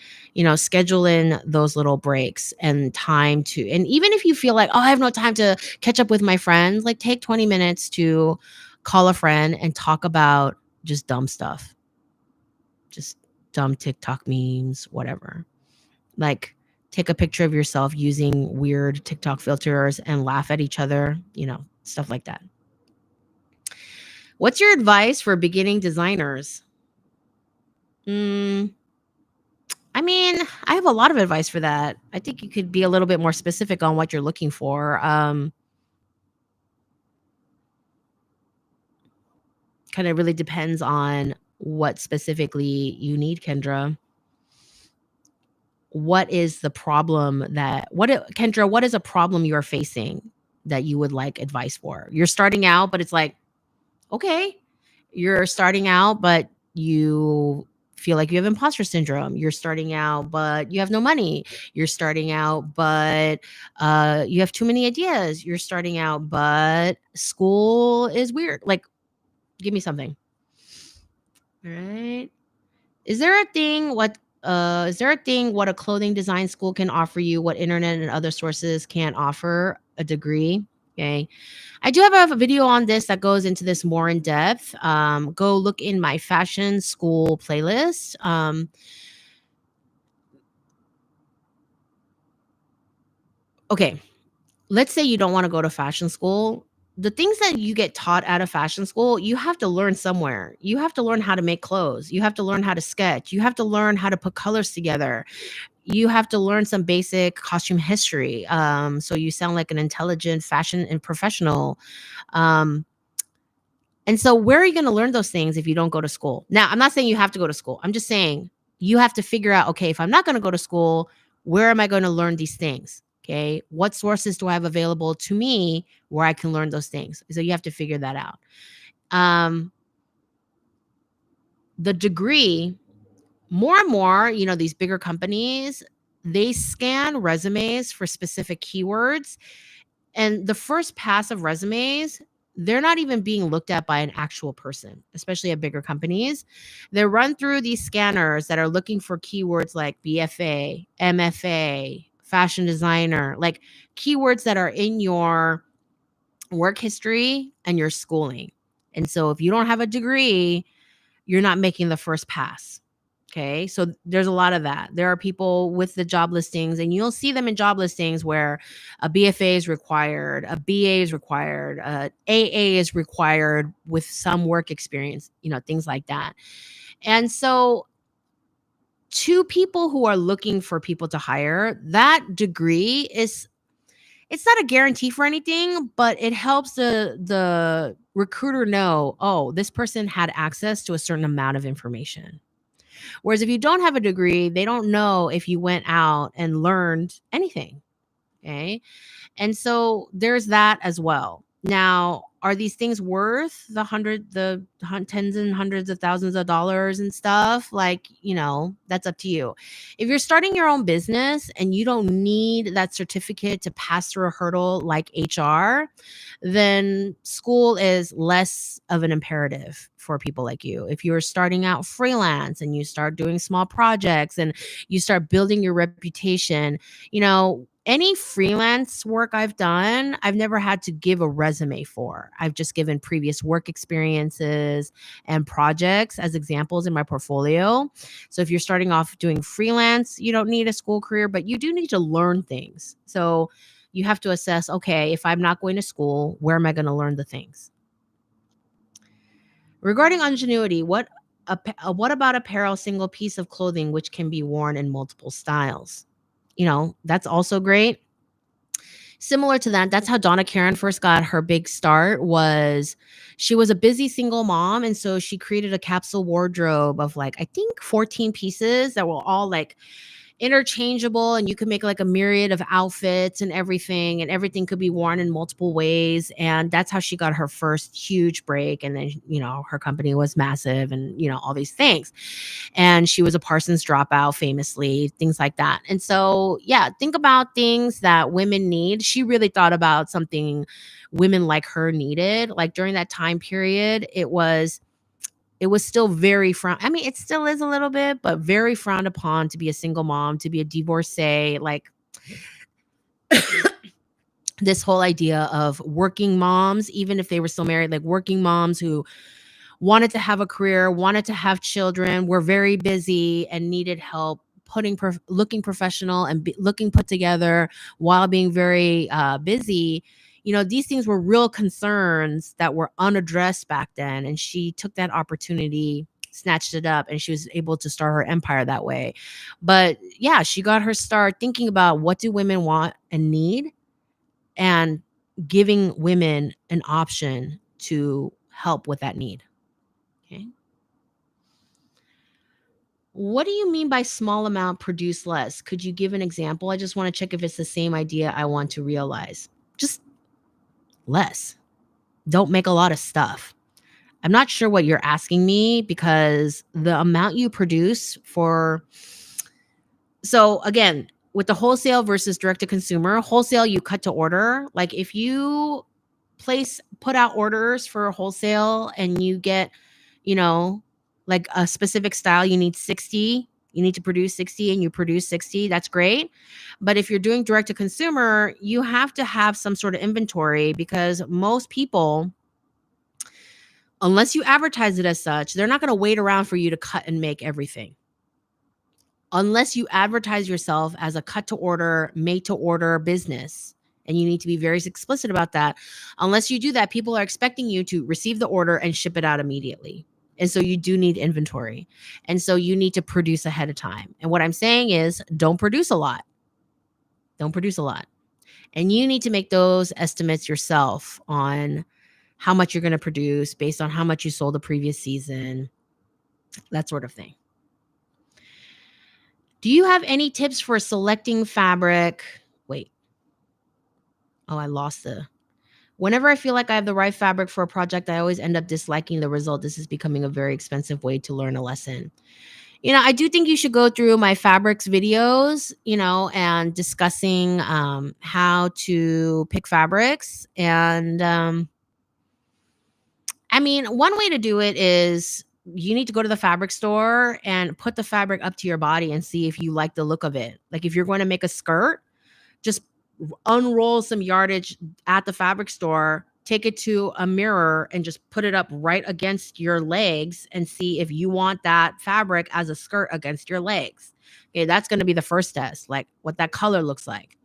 schedule in those little breaks and time to, and even if you feel like, oh, I have no time to catch up with my friends, like take 20 minutes to call a friend and talk about just dumb stuff, just dumb TikTok memes, whatever. Like, take a picture of yourself using weird TikTok filters and laugh at each other, stuff like that. What's your advice for beginning designers? Mm, I mean, I have a lot of advice for that. I think you could be a little bit more specific on what you're looking for. Kind of really depends on what specifically you need, Kendra. What is the problem Kendra, what is a problem you're facing that you would like advice for? You're starting out, but it's like, okay, you're starting out, but you feel like you have imposter syndrome. You're starting out, but you have no money. You're starting out, but you have too many ideas. You're starting out, but school is weird. Like, give me something. All right. Is there a thing what a clothing design school can offer you, what internet and other sources can't offer? A degree. Okay. I do have a video on this that goes into this more in depth. Go look in my fashion school playlist. Okay. Let's say you don't want to go to fashion school. the things that you get taught out of fashion school, you have to learn somewhere. You have to learn how to make clothes. You have to learn how to sketch. You have to learn how to put colors together. You have to learn some basic costume history. So you sound like an intelligent fashion and professional. Um, and so where are you going to learn those things if you don't go to school? Now, I'm not saying you have to go to school. I'm just saying you have to figure out, okay, if I'm not going to go to school, where am I going to learn these things? Okay. What sources do I have available to me where I can learn those things? So you have to figure that out. The degree, more and more, these bigger companies, they scan resumes for specific keywords. And the first pass of resumes, they're not even being looked at by an actual person, especially at bigger companies. They're run through these scanners that are looking for keywords like BFA, MFA, fashion designer, like keywords that are in your work history and your schooling. And so if you don't have a degree, you're not making the first pass. Okay. So there's a lot of that. There are people with the job listings, and you'll see them in job listings where a BFA is required, a BA is required, a AA is required with some work experience, things like that. And so to people who are looking for people to hire, that degree it's not a guarantee for anything, but it helps the recruiter know, oh, this person had access to a certain amount of information. Whereas if you don't have a degree, they don't know if you went out and learned anything. Okay. And so there's that as well. Now, are these things worth tens and hundreds of thousands of dollars and stuff? Like, that's up to you. If you're starting your own business and you don't need that certificate to pass through a hurdle like HR, then school is less of an imperative for people like you. If you're starting out freelance and you start doing small projects and you start building your reputation, any freelance work I've done, I've never had to give a resume for. I've just given previous work experiences and projects as examples in my portfolio. So if you're starting off doing freelance, you don't need a school career, but you do need to learn things. So you have to assess, okay, if I'm not going to school, where am I going to learn the things? Regarding ingenuity, what about apparel, single piece of clothing which can be worn in multiple styles? That's also great. Similar to that, that's how Donna Karan first got her big start. She was a busy single mom, and so she created a capsule wardrobe of like, I think 14 pieces that were all like interchangeable, and you could make like a myriad of outfits and everything could be worn in multiple ways. And that's how she got her first huge break. And then her company was massive, and all these things. And she was a Parsons dropout famously, things like that. And so yeah, think about things that women need. She really thought about something women like her needed. Like during that time period, it was still very I mean, it still is a little bit, but very frowned upon to be a single mom, to be a divorcee. Like this whole idea of working moms, even if they were still married, like working moms who wanted to have a career, wanted to have children, were very busy and needed help looking professional and looking put together while being very busy. These things were real concerns that were unaddressed back then. And she took that opportunity, snatched it up, and she was able to start her empire that way. But yeah, she got her start thinking about what do women want and need, and giving women an option to help with that need. Okay. What do you mean by small amount, produce less? Could you give an example? I just want to check if it's the same idea I want to realize. Just less. Don't make a lot of stuff. I'm not sure what you're asking me, because the amount you produce so again, with the wholesale versus direct to consumer, wholesale, you cut to order. Like if you put out orders for wholesale and you get, like a specific style, you need to produce 60 and you produce 60, that's great. But if you're doing direct to consumer, you have to have some sort of inventory, because most people, unless you advertise it as such, they're not going to wait around for you to cut and make everything. Unless you advertise yourself as a cut to order, made to order business, And you need to be very explicit about that. Unless you do that, people are expecting you to receive the order and ship it out immediately. And so you do need inventory. And so you need to produce ahead of time. And what I'm saying is don't produce a lot. Don't produce a lot. And you need to make those estimates yourself on how much you're going to produce based on how much you sold the previous season, that sort of thing. Do you have any tips for selecting fabric? Wait. Oh, I lost the. Whenever I feel like I have the right fabric for a project, I always end up disliking the result. This is becoming a very expensive way to learn a lesson. I do think you should go through my fabrics videos, and discussing how to pick fabrics. And one way to do it is you need to go to the fabric store and put the fabric up to your body and see if you like the look of it. Like if you're going to make a skirt, just unroll some yardage at the fabric store, take it to a mirror and just put it up right against your legs and see if you want that fabric as a skirt against your legs. Okay, that's going to be the first test, like what that color looks like.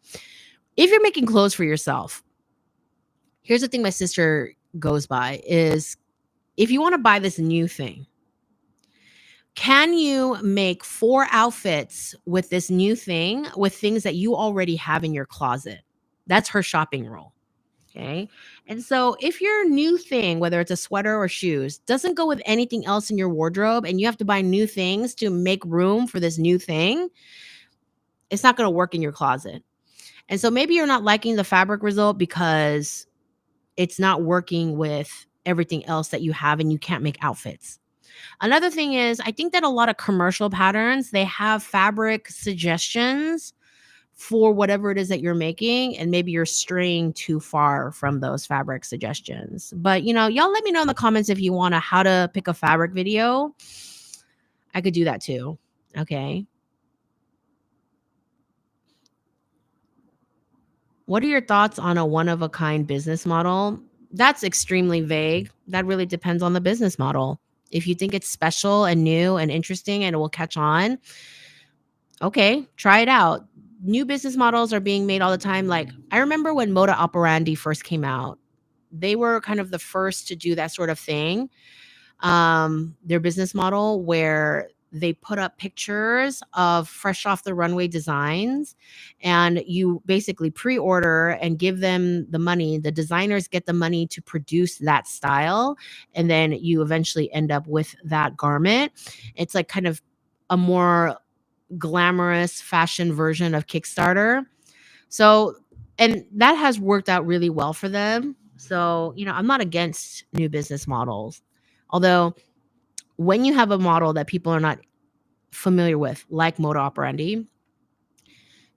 If you're making clothes for yourself, here's the thing my sister goes by is if you want to buy this new thing, can you make 4 outfits with this new thing with things that you already have in your closet? That's her shopping rule. Okay. And so if your new thing, whether it's a sweater or shoes, doesn't go with anything else in your wardrobe and you have to buy new things to make room for this new thing, it's not going to work in your closet. And so maybe you're not liking the fabric result because it's not working with everything else that you have and you can't make outfits. Another thing is, I think that a lot of commercial patterns, they have fabric suggestions for whatever it is that you're making, and maybe you're straying too far from those fabric suggestions. But, y'all let me know in the comments if you want how to pick a fabric video. I could do that too. Okay. What are your thoughts on a one-of-a-kind business model? That's extremely vague. That really depends on the business model. If you think it's special and new and interesting and it will catch on, okay, try it out. New business models are being made all the time. Like I remember when Moda Operandi first came out, they were kind of the first to do that sort of thing. Their business model where they put up pictures of fresh off the runway designs and you basically pre-order and give them the money. The designers get the money to produce that style. And then you eventually end up with that garment. It's like kind of a more glamorous fashion version of Kickstarter. So, and that has worked out really well for them. So, I'm not against new business models. Although, when you have a model that people are not familiar with, like Moda Operandi,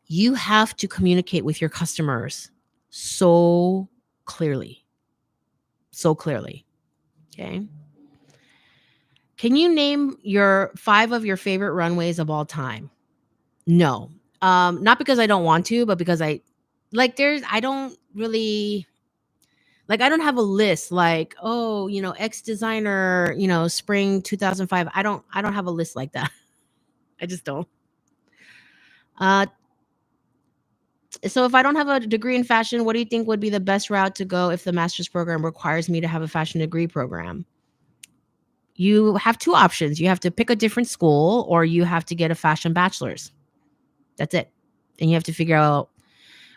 you have to communicate with your customers so clearly. So clearly. Okay. Can you name 5 of your favorite runways of all time? No. Not because I don't want to, but because I don't really I don't have a list like, oh, X designer, spring 2005. I don't have a list like that. I just don't. So if I don't have a degree in fashion, what do you think would be the best route to go if the master's program requires me to have a fashion degree program? You have 2 options. You have to pick a different school or you have to get a fashion bachelor's. That's it. And you have to figure out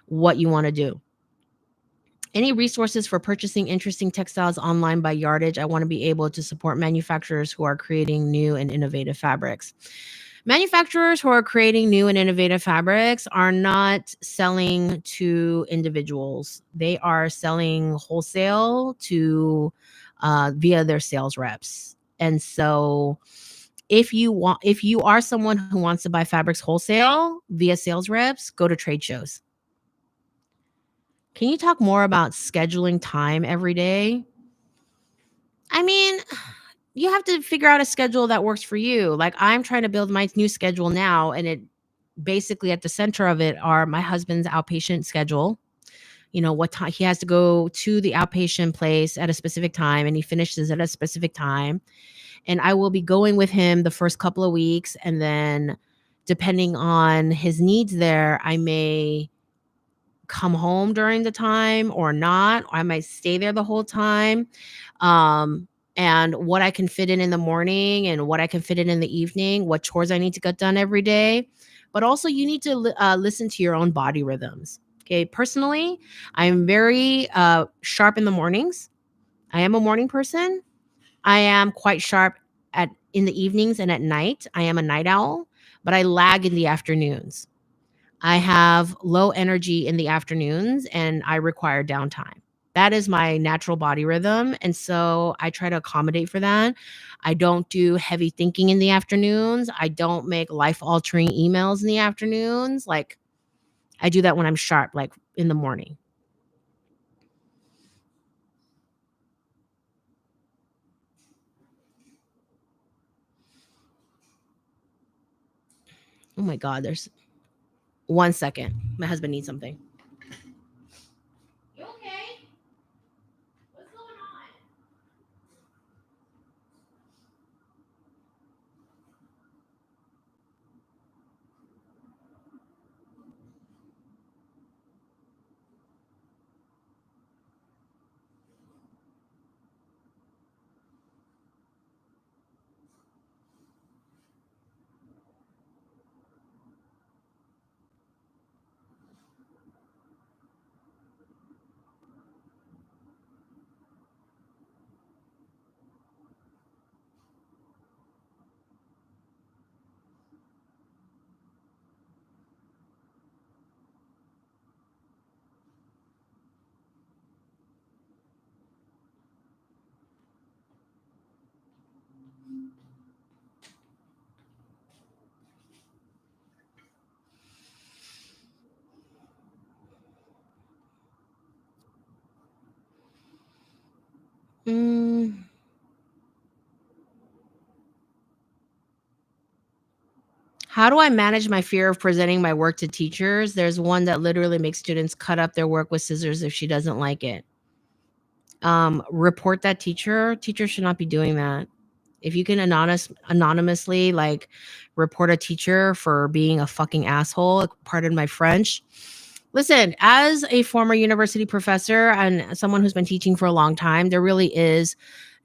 what you want to do. Any resources for purchasing interesting textiles online by yardage? I want to be able to support manufacturers who are creating new and innovative fabrics. Manufacturers who are creating new and innovative fabrics are not selling to individuals. They are selling wholesale to via their sales reps. And so if you are someone who wants to buy fabrics wholesale via sales reps, go to trade shows. Can you talk more about scheduling time every day? You have to figure out a schedule that works for you. Like I'm trying to build my new schedule now, and it basically at the center of it are my husband's outpatient schedule. What time he has to go to the outpatient place at a specific time, and he finishes at a specific time. And I will be going with him the first couple of weeks, and then depending on his needs there, I may come home during the time or not. I might stay there the whole time. Um, and what I can fit in the morning and what I can fit in the evening, what chores I need to get done every day. But also, you need to listen to your own body rhythms. Okay. Personally, I'm very sharp in the mornings. I am a morning person. I am quite sharp at in the evenings and at night. I am a night owl, but I lag in the afternoons. I have low energy in the afternoons and I require downtime. That is my natural body rhythm. And so I try to accommodate for that. I don't do heavy thinking in the afternoons. I don't make life altering emails in the afternoons. Like I do that when I'm sharp, like in the morning. Oh my God, there's 1 second. My husband needs something. You okay? What's going on? Mm, how do I manage my fear of presenting my work to teachers? There's one that literally makes students cut up their work with scissors if she doesn't like it. Report that teacher. Teachers should not be doing that. If you can anonymously like report a teacher for being a fucking asshole, pardon my French. Listen, as a former university professor and someone who's been teaching for a long time, there really is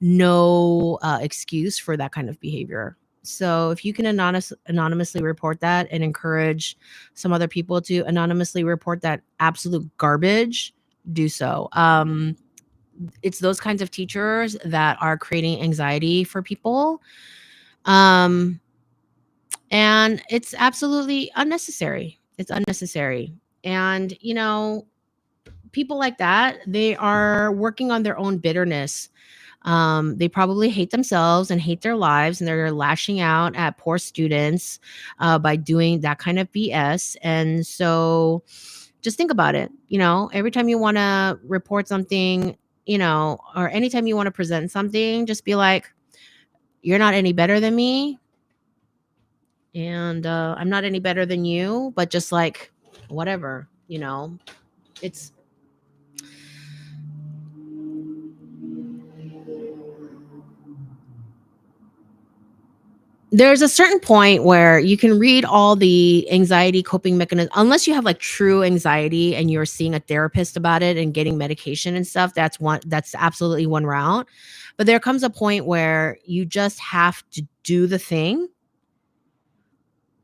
no excuse for that kind of behavior. So if you can anonymously report that and encourage some other people to anonymously report that absolute garbage, do so. It's those kinds of teachers that are creating anxiety for people. Um, and it's absolutely unnecessary. It's unnecessary. And, people like that, they are working on their own bitterness. They probably hate themselves and hate their lives, and they're lashing out at poor students by doing that kind of BS. And so just think about it. Every time you want to report something, or anytime you want to present something, just be like, you're not any better than me. And I'm not any better than you, but just like, whatever, it's there's a certain point where you can read all the anxiety coping mechanisms, unless you have like true anxiety and you're seeing a therapist about it and getting medication and stuff. That's absolutely one route. But there comes a point where you just have to do the thing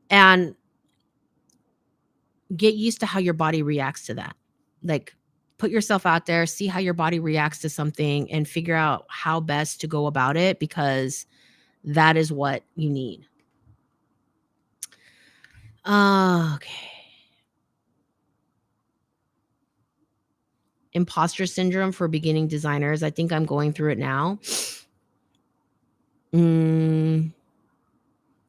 and get used to how your body reacts to that. Like, put yourself out there, see how your body reacts to something, and figure out how best to go about it, because that is what you need. Okay. Imposter syndrome for beginning designers. I think I'm going through it now. Mm,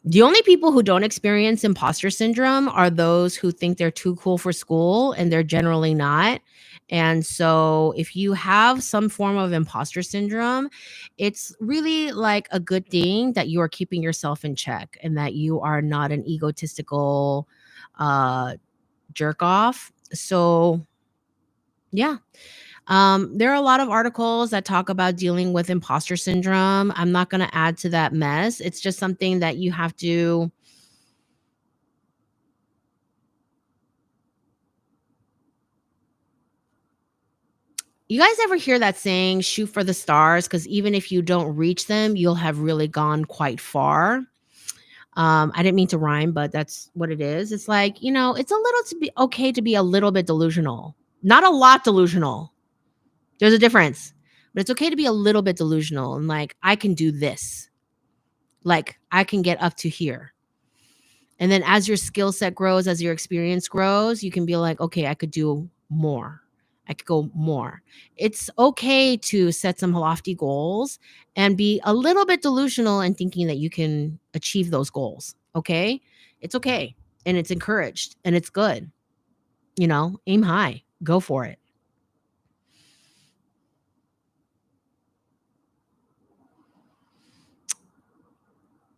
the only people who don't experience imposter syndrome are those who think they're too cool for school, and they're generally not. And so, if you have some form of imposter syndrome, it's really like a good thing that you are keeping yourself in check and that you are not an egotistical uh, jerk off. So, yeah. There are a lot of articles that talk about dealing with imposter syndrome. I'm not going to add to that mess. It's just something that you have to. You guys ever hear that saying, shoot for the stars? Because even if you don't reach them, you'll have really gone quite far. I didn't mean to rhyme, but that's what it is. It's like, it's a little to be okay to be a little bit delusional, not a lot delusional. There's a difference, but it's okay to be a little bit delusional and like, I can do this. Like, I can get up to here. And then as your skill set grows, as your experience grows, you can be like, okay, I could do more. I could go more. It's okay to set some lofty goals and be a little bit delusional and thinking that you can achieve those goals. Okay. It's okay. And it's encouraged and it's good. Aim high, go for it.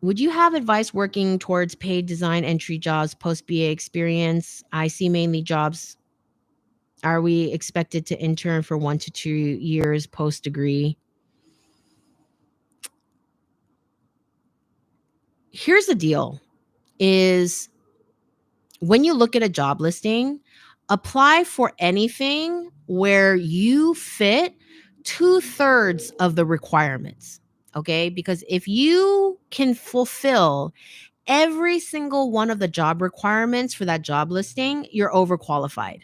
Would you have advice working towards paid design entry jobs post BA experience? I see mainly jobs. Are we expected to intern for 1 to 2 years post degree? Here's the deal is when you look at a job listing, apply for anything where you fit 2/3 of the requirements. Okay? Because if you can fulfill every single one of the job requirements for that job listing, you're overqualified.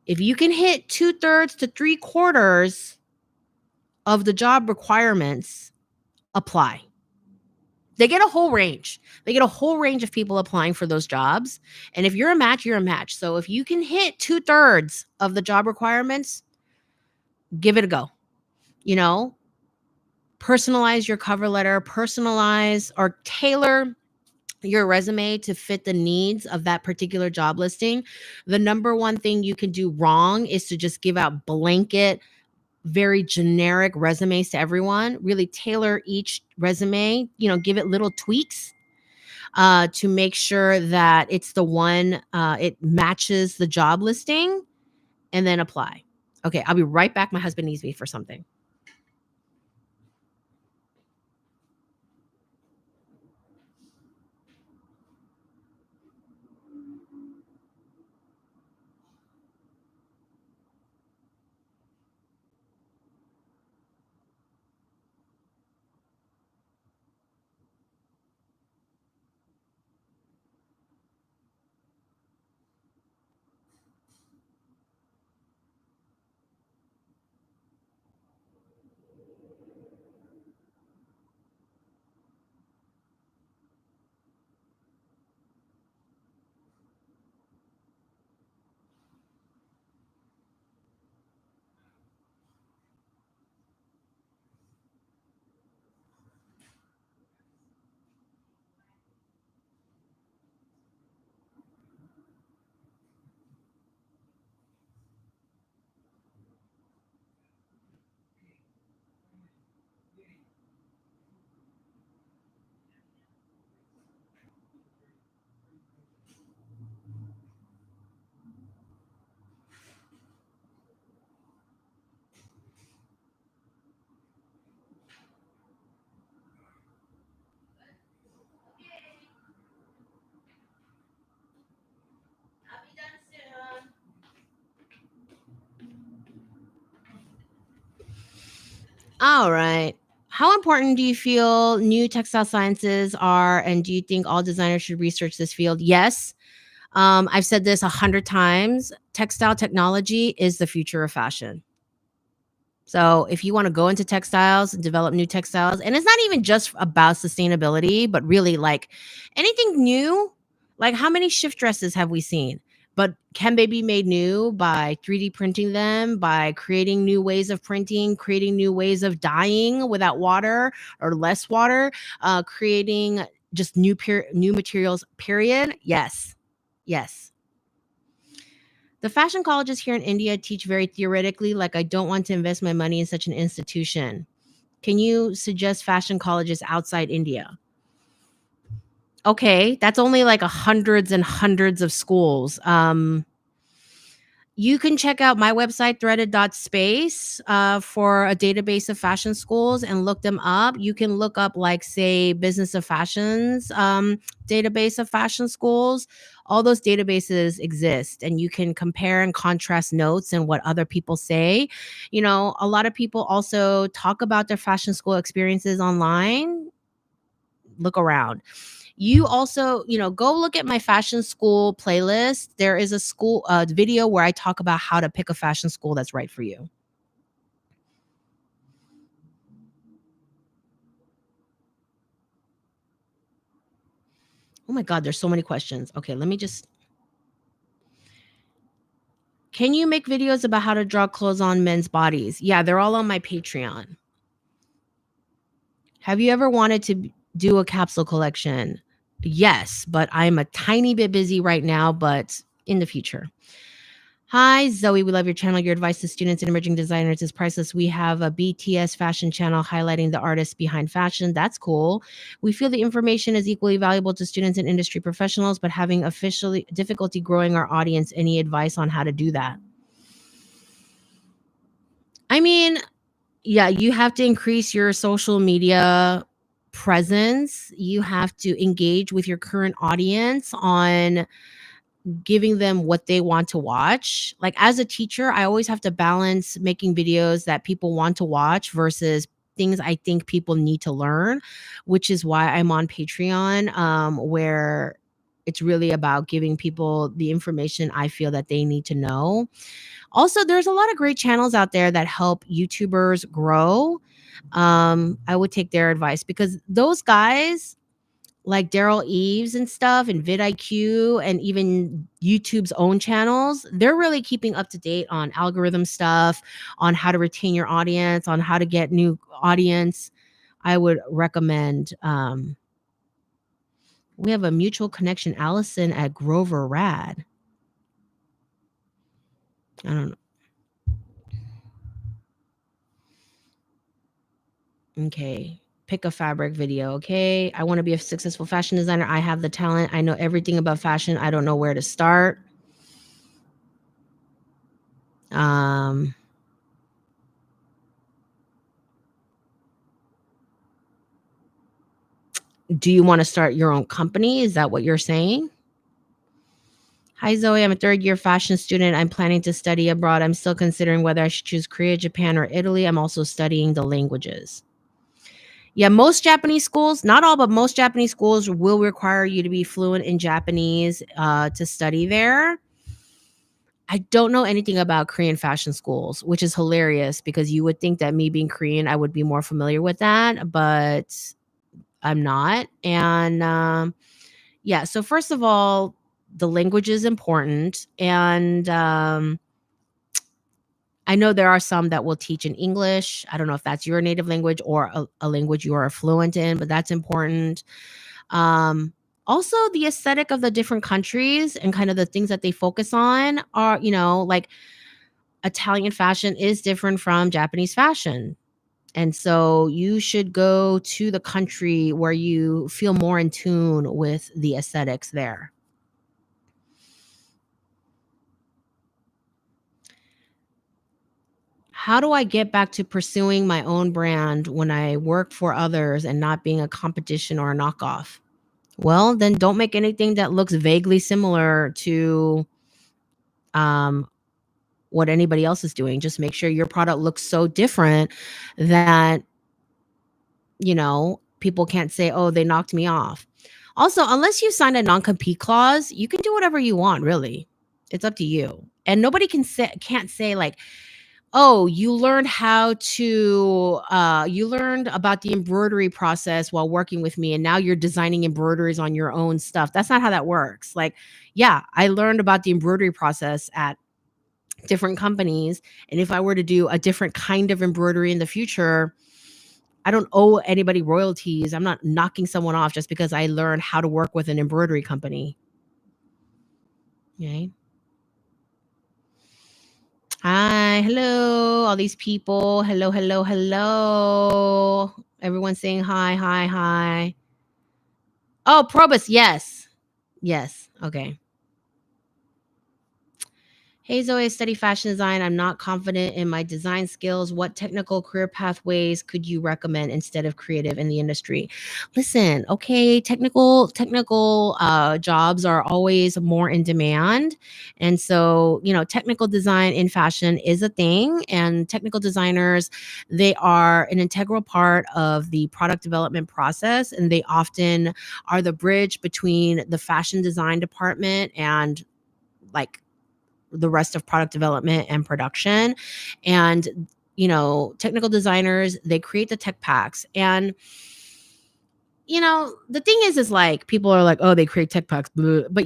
If you can hit 2/3 to 3/4 of the job requirements, apply. They get a whole range. They get a whole range of people applying for those jobs. And if you're a match, you're a match. So if you can hit 2/3 of the job requirements, give it a go. Personalize your cover letter, personalize or tailor your resume to fit the needs of that particular job listing. The number one thing you can do wrong is to just give out blanket, very generic resumes to everyone. Really tailor each resume, give it little tweaks to make sure that it's the one, it matches the job listing, and then apply. Okay, I'll be right back. My husband needs me for something. All right. How important do you feel new textile sciences are, and do you think all designers should research this field? Yes. I've said this 100 times. Textile technology is the future of fashion. So if you want to go into textiles and develop new textiles, and it's not even just about sustainability, but really like anything new, like how many shift dresses have we seen? But can they be made new by 3D printing them, by creating new ways of printing, creating new ways of dyeing without water or less water, creating just new materials, period? Yes. Yes. The fashion colleges here in India teach very theoretically, like, I don't want to invest my money in such an institution. Can you suggest fashion colleges outside India? Okay, that's only like hundreds and hundreds of schools. You can check out my website, threaded.space, for a database of fashion schools and look them up. You can look up, like, say, Business of Fashions database of fashion schools. All those databases exist, and you can compare and contrast notes and what other people say. A lot of people also talk about their fashion school experiences online. Look around. You also, go look at my fashion school playlist. There is a school video where I talk about how to pick a fashion school that's right for you. Oh my God, there's so many questions. Okay, let me just. Can you make videos about how to draw clothes on men's bodies? Yeah, they're all on my Patreon. Have you ever wanted to do a capsule collection? Yes, but I'm a tiny bit busy right now, but in the future. Hi, Zoe. We love your channel. Your advice to students and emerging designers is priceless. We have a BTS fashion channel highlighting the artists behind fashion. That's cool. We feel the information is equally valuable to students and industry professionals, but having officially difficulty growing our audience. Any advice on how to do that? I mean, yeah, you have to increase your social media presence. You have to engage with your current audience on giving them what they want to watch. Like, as a teacher, I always have to balance making videos that people want to watch versus things I think people need to learn, which is why I'm on Patreon, where it's really about giving people the information I feel that they need to know. Also, there's a lot of great channels out there that help YouTubers grow. I would take their advice because those guys, like Daryl Eves and stuff, and vidIQ, and even YouTube's own channels, they're really keeping up to date on algorithm stuff, on how to retain your audience, on how to get new audience. I would recommend. We have a mutual connection, Allison at Grover Rad. I don't know. Okay. Pick a fabric video. Okay. I want to be a successful fashion designer. I have the talent. I know everything about fashion. I don't know where to start. Um, do you want to start your own company? Is that what you're saying? Hi, Zoe. I'm a third year fashion student. I'm planning to study abroad. I'm still considering whether I should choose Korea, Japan, or Italy. I'm also studying the languages. Yeah, most Japanese schools, not all, but most Japanese schools will require you to be fluent in Japanese to study there. I don't know anything about Korean fashion schools, which is hilarious because you would think that me being Korean, I would be more familiar with that, but I'm not. And yeah, so first of all, the language is important. And I know there are some that will teach in English. I don't know if that's your native language or a language you are fluent in, but that's important. Um, Also, the aesthetic of the different countries and kind of the things that they focus on are, like Italian fashion is different from Japanese fashion. And so you should go to the country where you feel more in tune with the aesthetics there. How do I get back to pursuing my own brand when I work for others and not being a competition or a knockoff? Well, then don't make anything that looks vaguely similar to um, what anybody else is doing. Just make sure your product looks so different that, people can't say, oh, they knocked me off. Also, unless you sign a non-compete clause, you can do whatever you want, really. It's up to you. And nobody can't say, like, oh, you learned about the embroidery process while working with me and now you're designing embroideries on your own stuff. That's not how that works. Like, yeah, I learned about the embroidery process at different companies, and if I were to do a different kind of embroidery in the future, I don't owe anybody royalties. I'm not knocking someone off just because I learned how to work with an embroidery company. Okay. Hi, hello, all these people. Hello, hello, hello. Everyone saying hi, hi, hi. Oh, Probus, yes. Yes. Okay. Hey Zoe, I study fashion design. I'm not confident in my design skills. What technical career pathways could you recommend instead of creative in the industry? Listen, okay, technical jobs are always more in demand. And so, technical design in fashion is a thing. And technical designers, they are an integral part of the product development process. And they often are the bridge between the fashion design department and like the rest of product development and production. And technical designers, they create the tech packs. And the thing is like people are like, oh, they create tech packs, blah. But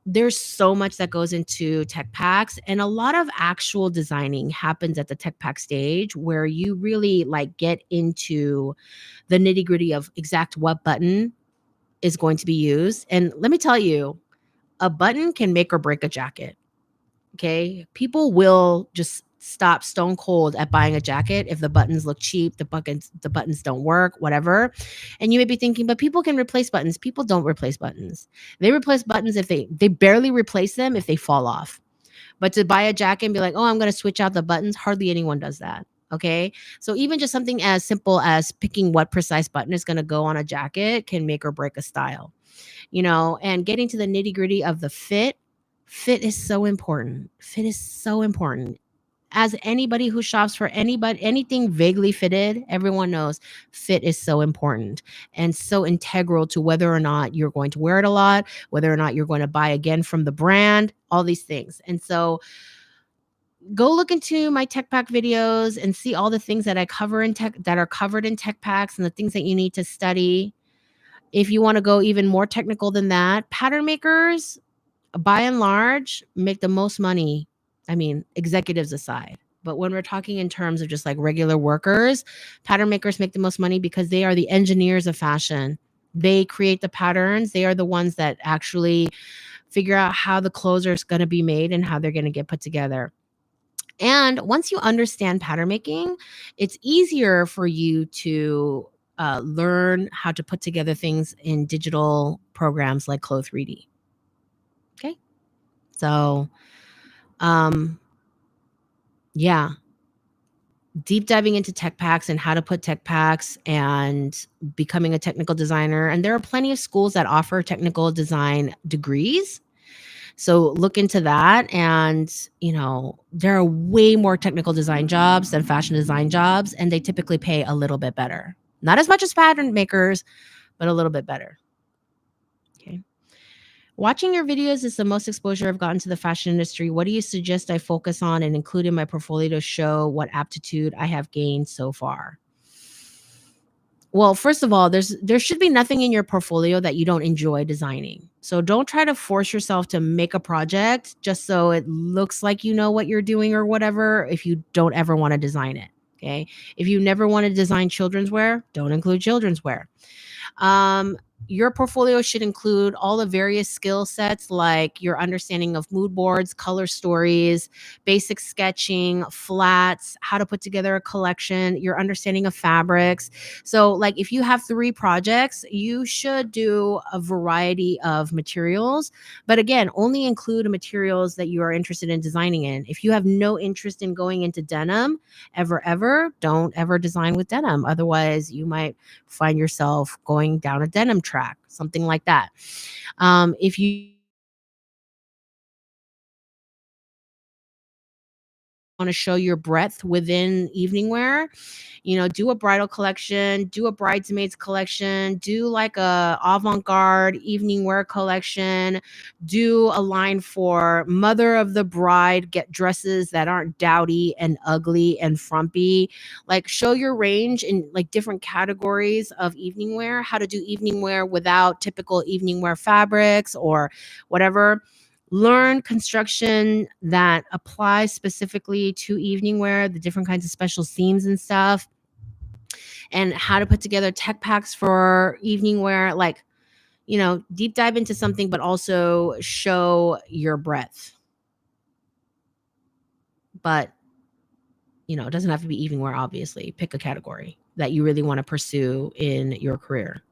there's so much that goes into tech packs, and a lot of actual designing happens at the tech pack stage, where you really like get into the nitty gritty of exact what button is going to be used. And let me tell you, a button can make or break a jacket. Okay. People will just stop stone cold at buying a jacket if the buttons look cheap, the buttons don't work, whatever. And you may be thinking, but people can replace buttons. People don't replace buttons. They replace buttons if they barely replace them if they fall off. But to buy a jacket and be like, oh, I'm going to switch out the buttons, hardly anyone does that. Okay. So even just something as simple as picking what precise button is going to go on a jacket can make or break a style, and getting to the nitty gritty of the fit. Fit is so important. Fit is so important. As anybody who shops for anybody, anything vaguely fitted, everyone knows fit is so important and so integral to whether or not you're going to wear it a lot, whether or not you're going to buy again from the brand, all these things. And so go look into my tech pack videos and see all the things that I cover in tech that are covered in tech packs and the things that you need to study. If you want to go even more technical than that, pattern makers, by and large, make the most money. I mean, executives aside. But when we're talking in terms of just like regular workers, pattern makers make the most money because they are the engineers of fashion. They create the patterns. They are the ones that actually figure out how the clothes are going to be made and how they're going to get put together. And once you understand pattern making, it's easier for you to learn how to put together things in digital programs like Clo 3D. Okay. So, um, yeah, deep diving into tech packs and how to put tech packs and becoming a technical designer. And there are plenty of schools that offer technical design degrees. So look into that. And, there are way more technical design jobs than fashion design jobs, and they typically pay a little bit better. Not as much as pattern makers, but a little bit better. Okay. Watching your videos is the most exposure I've gotten to the fashion industry. What do you suggest I focus on and include in my portfolio to show what aptitude I have gained so far? Well, first of all, there should be nothing in your portfolio that you don't enjoy designing. So don't try to force yourself to make a project just so it looks like you know what you're doing or whatever if you don't ever want to design it. Okay? If you never want to design children's wear, don't include children's wear. Um, your portfolio should include all the various skill sets like your understanding of mood boards, color stories, basic sketching, flats, how to put together a collection, your understanding of fabrics. So, like, if you have 3 projects, you should do a variety of materials. But again, only include materials that you are interested in designing in. If you have no interest in going into denim ever, don't ever design with denim. Otherwise, you might find yourself going down a denim track, something like that. If you want to show your breadth within evening wear, do a bridal collection, do a bridesmaids collection, do like a avant-garde evening wear collection, do a line for mother of the bride, get dresses that aren't dowdy and ugly and frumpy. Like, show your range in like different categories of evening wear, how to do evening wear without typical evening wear fabrics or whatever. Learn construction that applies specifically to evening wear, the different kinds of special seams and stuff, and how to put together tech packs for evening wear. Like, deep dive into something, but also show your breadth. But, it doesn't have to be evening wear, obviously. Pick a category that you really want to pursue in your career.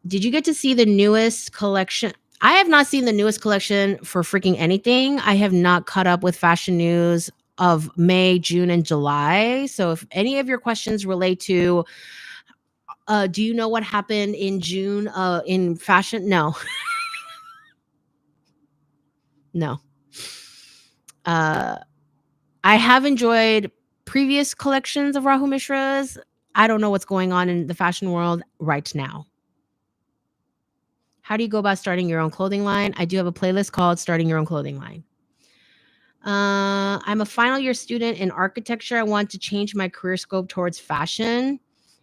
Did you get to see the newest collection? I have not seen the newest collection for freaking anything. I have not caught up with fashion news of May, June, and July. So if any of your questions relate to, do you know what happened in June in fashion? No, no. I have enjoyed previous collections of Rahu Mishras. I don't know what's going on in the fashion world right now. How do you go about starting your own clothing line? I do have a playlist called Starting Your Own Clothing Line. I'm a final year student in architecture. I want to change my career scope towards fashion.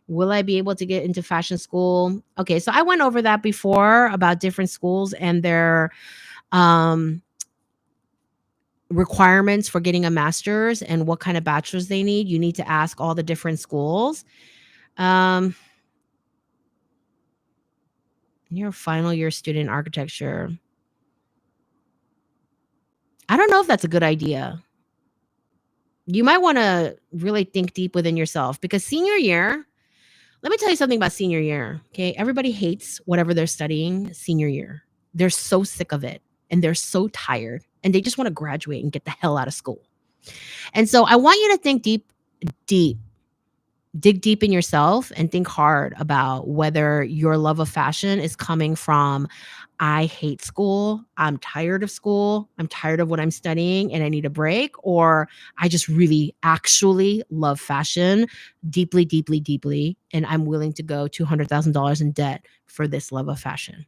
Will I be able to get into fashion school? Okay, so I went over that before about different schools and their um, requirements for getting a master's and what kind of bachelor's they need. You need to ask all the different schools. Um, you're a final year student in architecture. I don't know if that's a good idea. You might want to really think deep within yourself because senior year, let me tell you something about senior year. Okay. Everybody hates whatever they're studying senior year. They're so sick of it and they're so tired and they just want to graduate and get the hell out of school. And so I want you to think deep, dig deep in yourself and think hard about whether your love of fashion is coming from I hate school, I'm tired of school, I'm tired of what I'm studying and I need a break, or I just really actually love fashion deeply, deeply, deeply, and I'm willing to go $200,000 in debt for this love of fashion.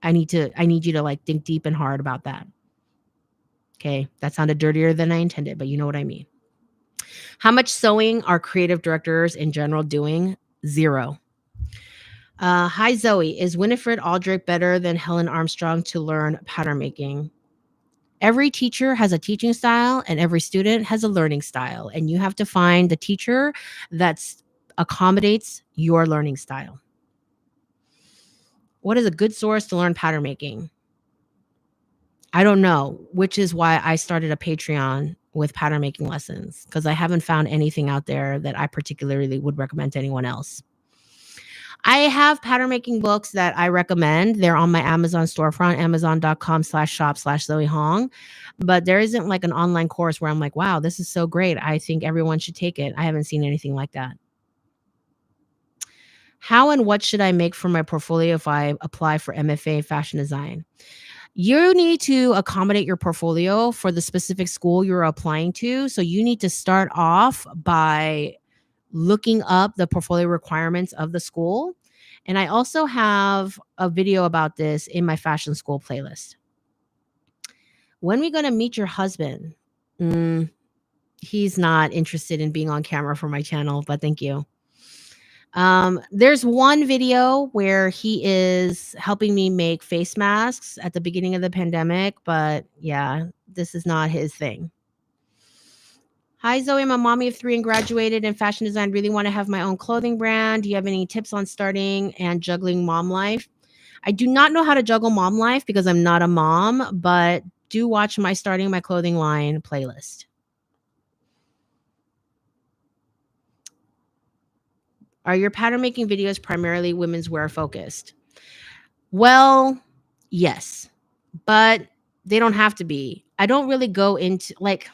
I need you to like think deep and hard about that. Okay, that sounded dirtier than I intended, but you know what I mean. How much sewing are creative directors in general doing? Zero. Hi, Zoe. Is Winifred Aldrich better than Helen Armstrong to learn pattern making? Every teacher has a teaching style and every student has a learning style. And you have to find the teacher that accommodates your learning style. What is a good source to learn pattern making? I don't know, which is why I started a Patreon with pattern making lessons because I haven't found anything out there that I particularly would recommend to anyone else. I have pattern making books that I recommend. They're on my Amazon storefront, amazon.com/shop/Zoe Hong. But there isn't like an online course where I'm like, wow, this is so great. I think everyone should take it. I haven't seen anything like that. How and what should I make for my portfolio if I apply for MFA fashion design? You need to accommodate your portfolio for the specific school you're applying to. So you need to start off by looking up the portfolio requirements of the school. And I also have a video about this in my fashion school playlist. When are we going to meet your husband? He's not interested in being on camera for my channel, but thank you. There's one video where he is helping me make face masks at the beginning of the pandemic, but yeah, this is not his thing. Hi, Zoe. I'm a mommy of 3 and graduated in fashion design. Really want to have my own clothing brand. Do you have any tips on starting and juggling mom life? I do not know how to juggle mom life because I'm not a mom, but do watch my starting my clothing line playlist. Are your pattern making videos primarily women's wear focused? Well, yes, but they don't have to be. I don't really go into like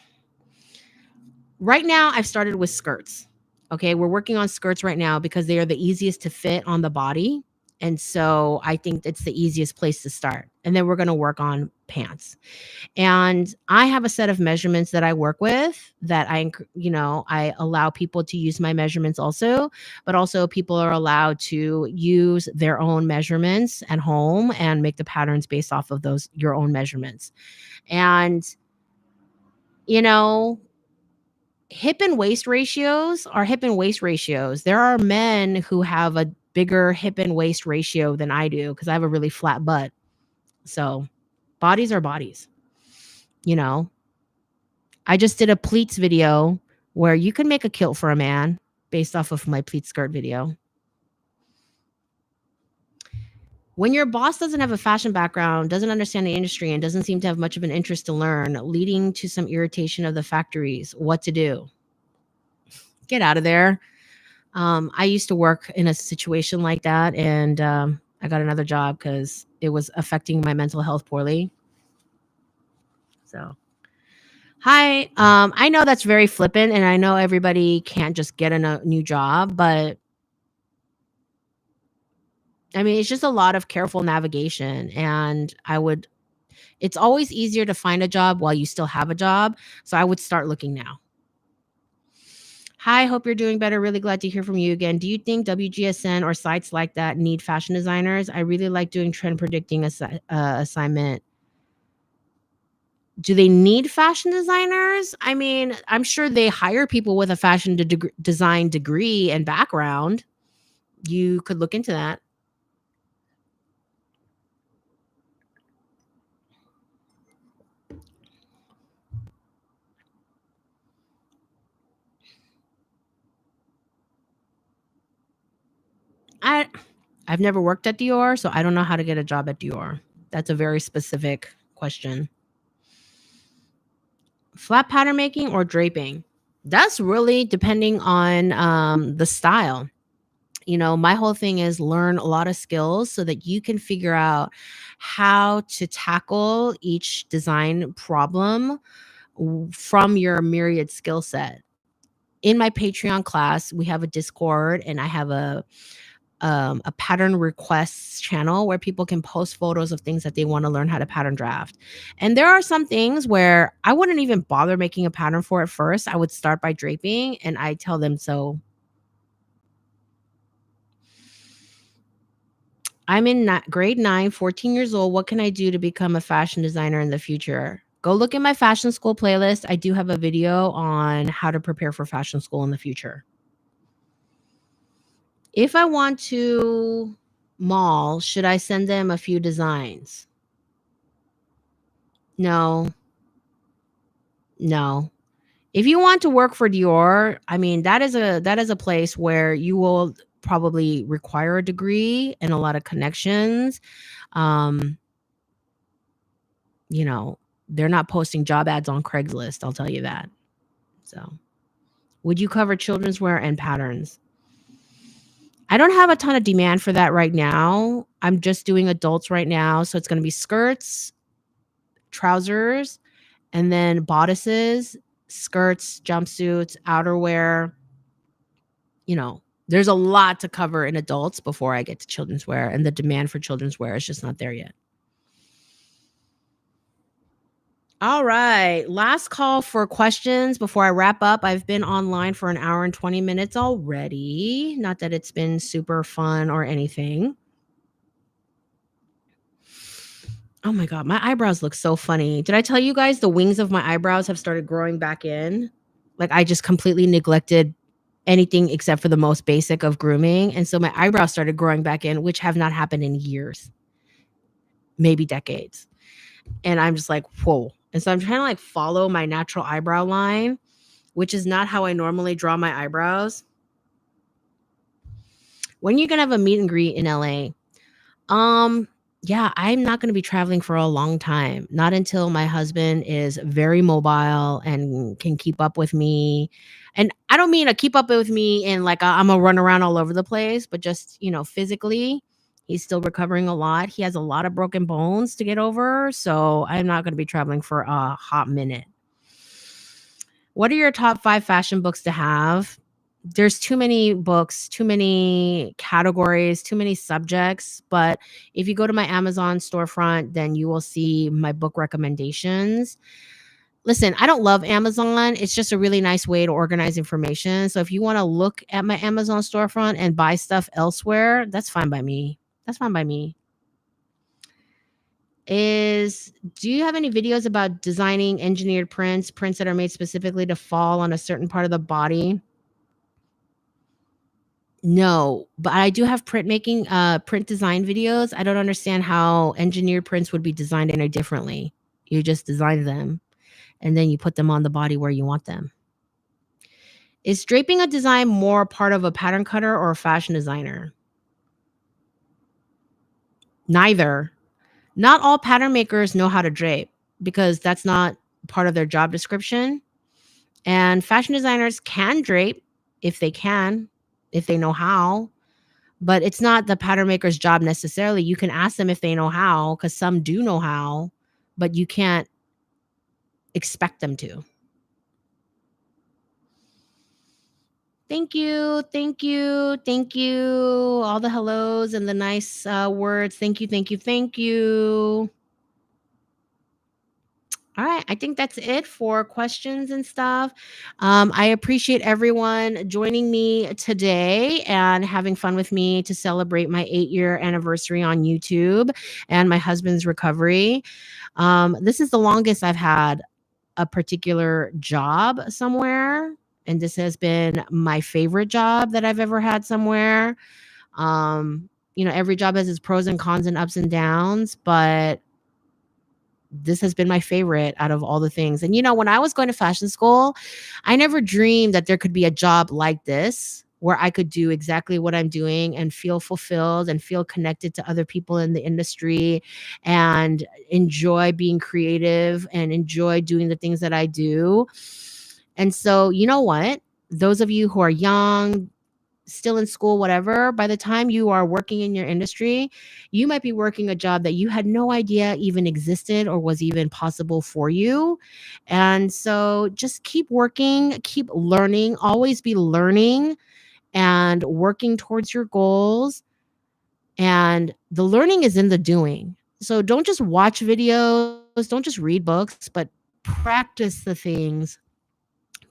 right now I've started with skirts. Okay, we're working on skirts right now because they are the easiest to fit on the body. And so I think it's the easiest place to start. And then we're going to work on pants. And I have a set of measurements that I work with that I allow people to use my measurements also, but also people are allowed to use their own measurements at home and make the patterns based off of those, your own measurements. And, hip and waist ratios are hip and waist ratios. There are men who have a bigger hip and waist ratio than I do because I have a really flat butt. So bodies are bodies. I just did a pleats video where you can make a kilt for a man based off of my pleat skirt video. When your boss doesn't have a fashion background, doesn't understand the industry, and doesn't seem to have much of an interest to learn, leading to some irritation of the factories, what to do? Get out of there. I used to work in a situation like that, and I got another job because it was affecting my mental health poorly. So, hi. I know that's very flippant, and I know everybody can't just get a new job, but I mean, it's just a lot of careful navigation. And it's always easier to find a job while you still have a job. So I would start looking now. Hi, hope you're doing better. Really glad to hear from you again. Do you think WGSN or sites like that need fashion designers? I really like doing trend predicting assignment. Do they need fashion designers? I mean, I'm sure they hire people with a fashion design degree and background. You could look into that. I I've never worked at Dior, so I don't know how to get a job at Dior. That's a very specific question. Flat pattern making or draping? That's really depending on the style. My whole thing is learn a lot of skills so that you can figure out how to tackle each design problem from your myriad skill set. In my Patreon class, we have a Discord, and I have a pattern requests channel where people can post photos of things that they want to learn how to pattern draft. And there are some things where I wouldn't even bother making a pattern for at first. I would start by draping, and I tell them so. I'm in grade 9, 14 years old. What can I do to become a fashion designer in the future? Go look at my fashion school playlist. I do have a video on how to prepare for fashion school in the future. If I want to mall, should I send them a few designs? No, no. If you want to work for Dior, I mean, that is a place where you will probably require a degree and a lot of connections. Um, you know, they're not posting job ads on Craigslist, I'll tell you that. So, would you cover children's wear and patterns? I don't have a ton of demand for that right now. I'm just doing adults right now, so it's going to be skirts, trousers, and then bodices, skirts, jumpsuits, outerwear. There's a lot to cover in adults before I get to children's wear, and the demand for children's wear is just not there yet. All right. Last call for questions before I wrap up. I've been online for an hour and 20 minutes already. Not that it's been super fun or anything. Oh my God, my eyebrows look so funny. Did I tell you guys the wings of my eyebrows have started growing back in? Like, I just completely neglected anything except for the most basic of grooming. And so my eyebrows started growing back in, which have not happened in years, maybe decades. And I'm just like, whoa. And so I'm trying to like follow my natural eyebrow line, which is not how I normally draw my eyebrows. When you gonna have a meet and greet in LA? Yeah, I'm not gonna be traveling for a long time. Not until my husband is very mobile and can keep up with me. And I don't mean to keep up with me in like I'm a run around all over the place, but just, physically, he's still recovering a lot. He has a lot of broken bones to get over. So I'm not gonna be traveling for a hot minute. What are your top 5 fashion books to have? There's too many books, too many categories, too many subjects, but if you go to my Amazon storefront, then you will see my book recommendations. Listen, I don't love Amazon. It's just a really nice way to organize information. So if you want to look at my Amazon storefront and buy stuff elsewhere, that's fine by me. That's fine by me. Do you have any videos about designing engineered prints that are made specifically to fall on a certain part of the body? No, but I do have print design videos. I don't understand how engineered prints would be designed any differently. You just design them and then you put them on the body where you want them. Is draping a design more part of a pattern cutter or a fashion designer? Neither. Not all pattern makers know how to drape because that's not part of their job description. And fashion designers can drape if they can. if they know how. But it's not the pattern maker's job necessarily. You can ask them if they know how, because some do know how, but you can't expect them to. Thank you. Thank you. Thank you. All the hellos and the nice words. Thank you. Thank you. Thank you. All right. I think that's it for questions and stuff. I appreciate everyone joining me today and having fun with me to celebrate my 8-year anniversary on YouTube and my husband's recovery. This is the longest I've had a particular job somewhere. And this has been my favorite job that I've ever had somewhere. Every job has its pros and cons and ups and downs, but this has been my favorite out of all the things. And when I was going to fashion school, I never dreamed that there could be a job like this where I could do exactly what I'm doing and feel fulfilled and feel connected to other people in the industry and enjoy being creative and enjoy doing the things that I do. And so, you know what? Those of you who are young, still in school, whatever, by the time you are working in your industry, you might be working a job that you had no idea even existed or was even possible for you. And so just keep working, keep learning, always be learning and working towards your goals. And the learning is in the doing. So don't just watch videos, don't just read books, but practice the things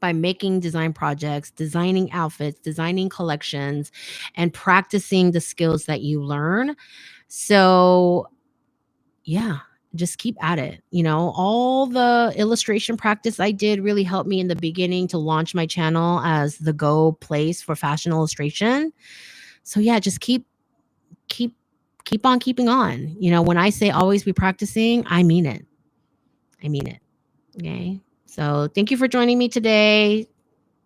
by making design projects, designing outfits, designing collections, and practicing the skills that you learn. So, yeah, just keep at it. All the illustration practice I did really helped me in the beginning to launch my channel as the go place for fashion illustration. So, yeah, just keep on keeping on. When I say always be practicing, I mean it. I mean it. Okay. So, thank you for joining me today.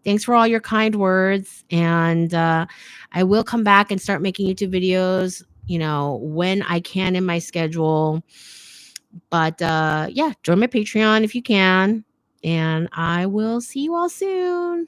Thanks for all your kind words. And I will come back and start making YouTube videos, when I can in my schedule. But yeah, join my Patreon if you can. And I will see you all soon.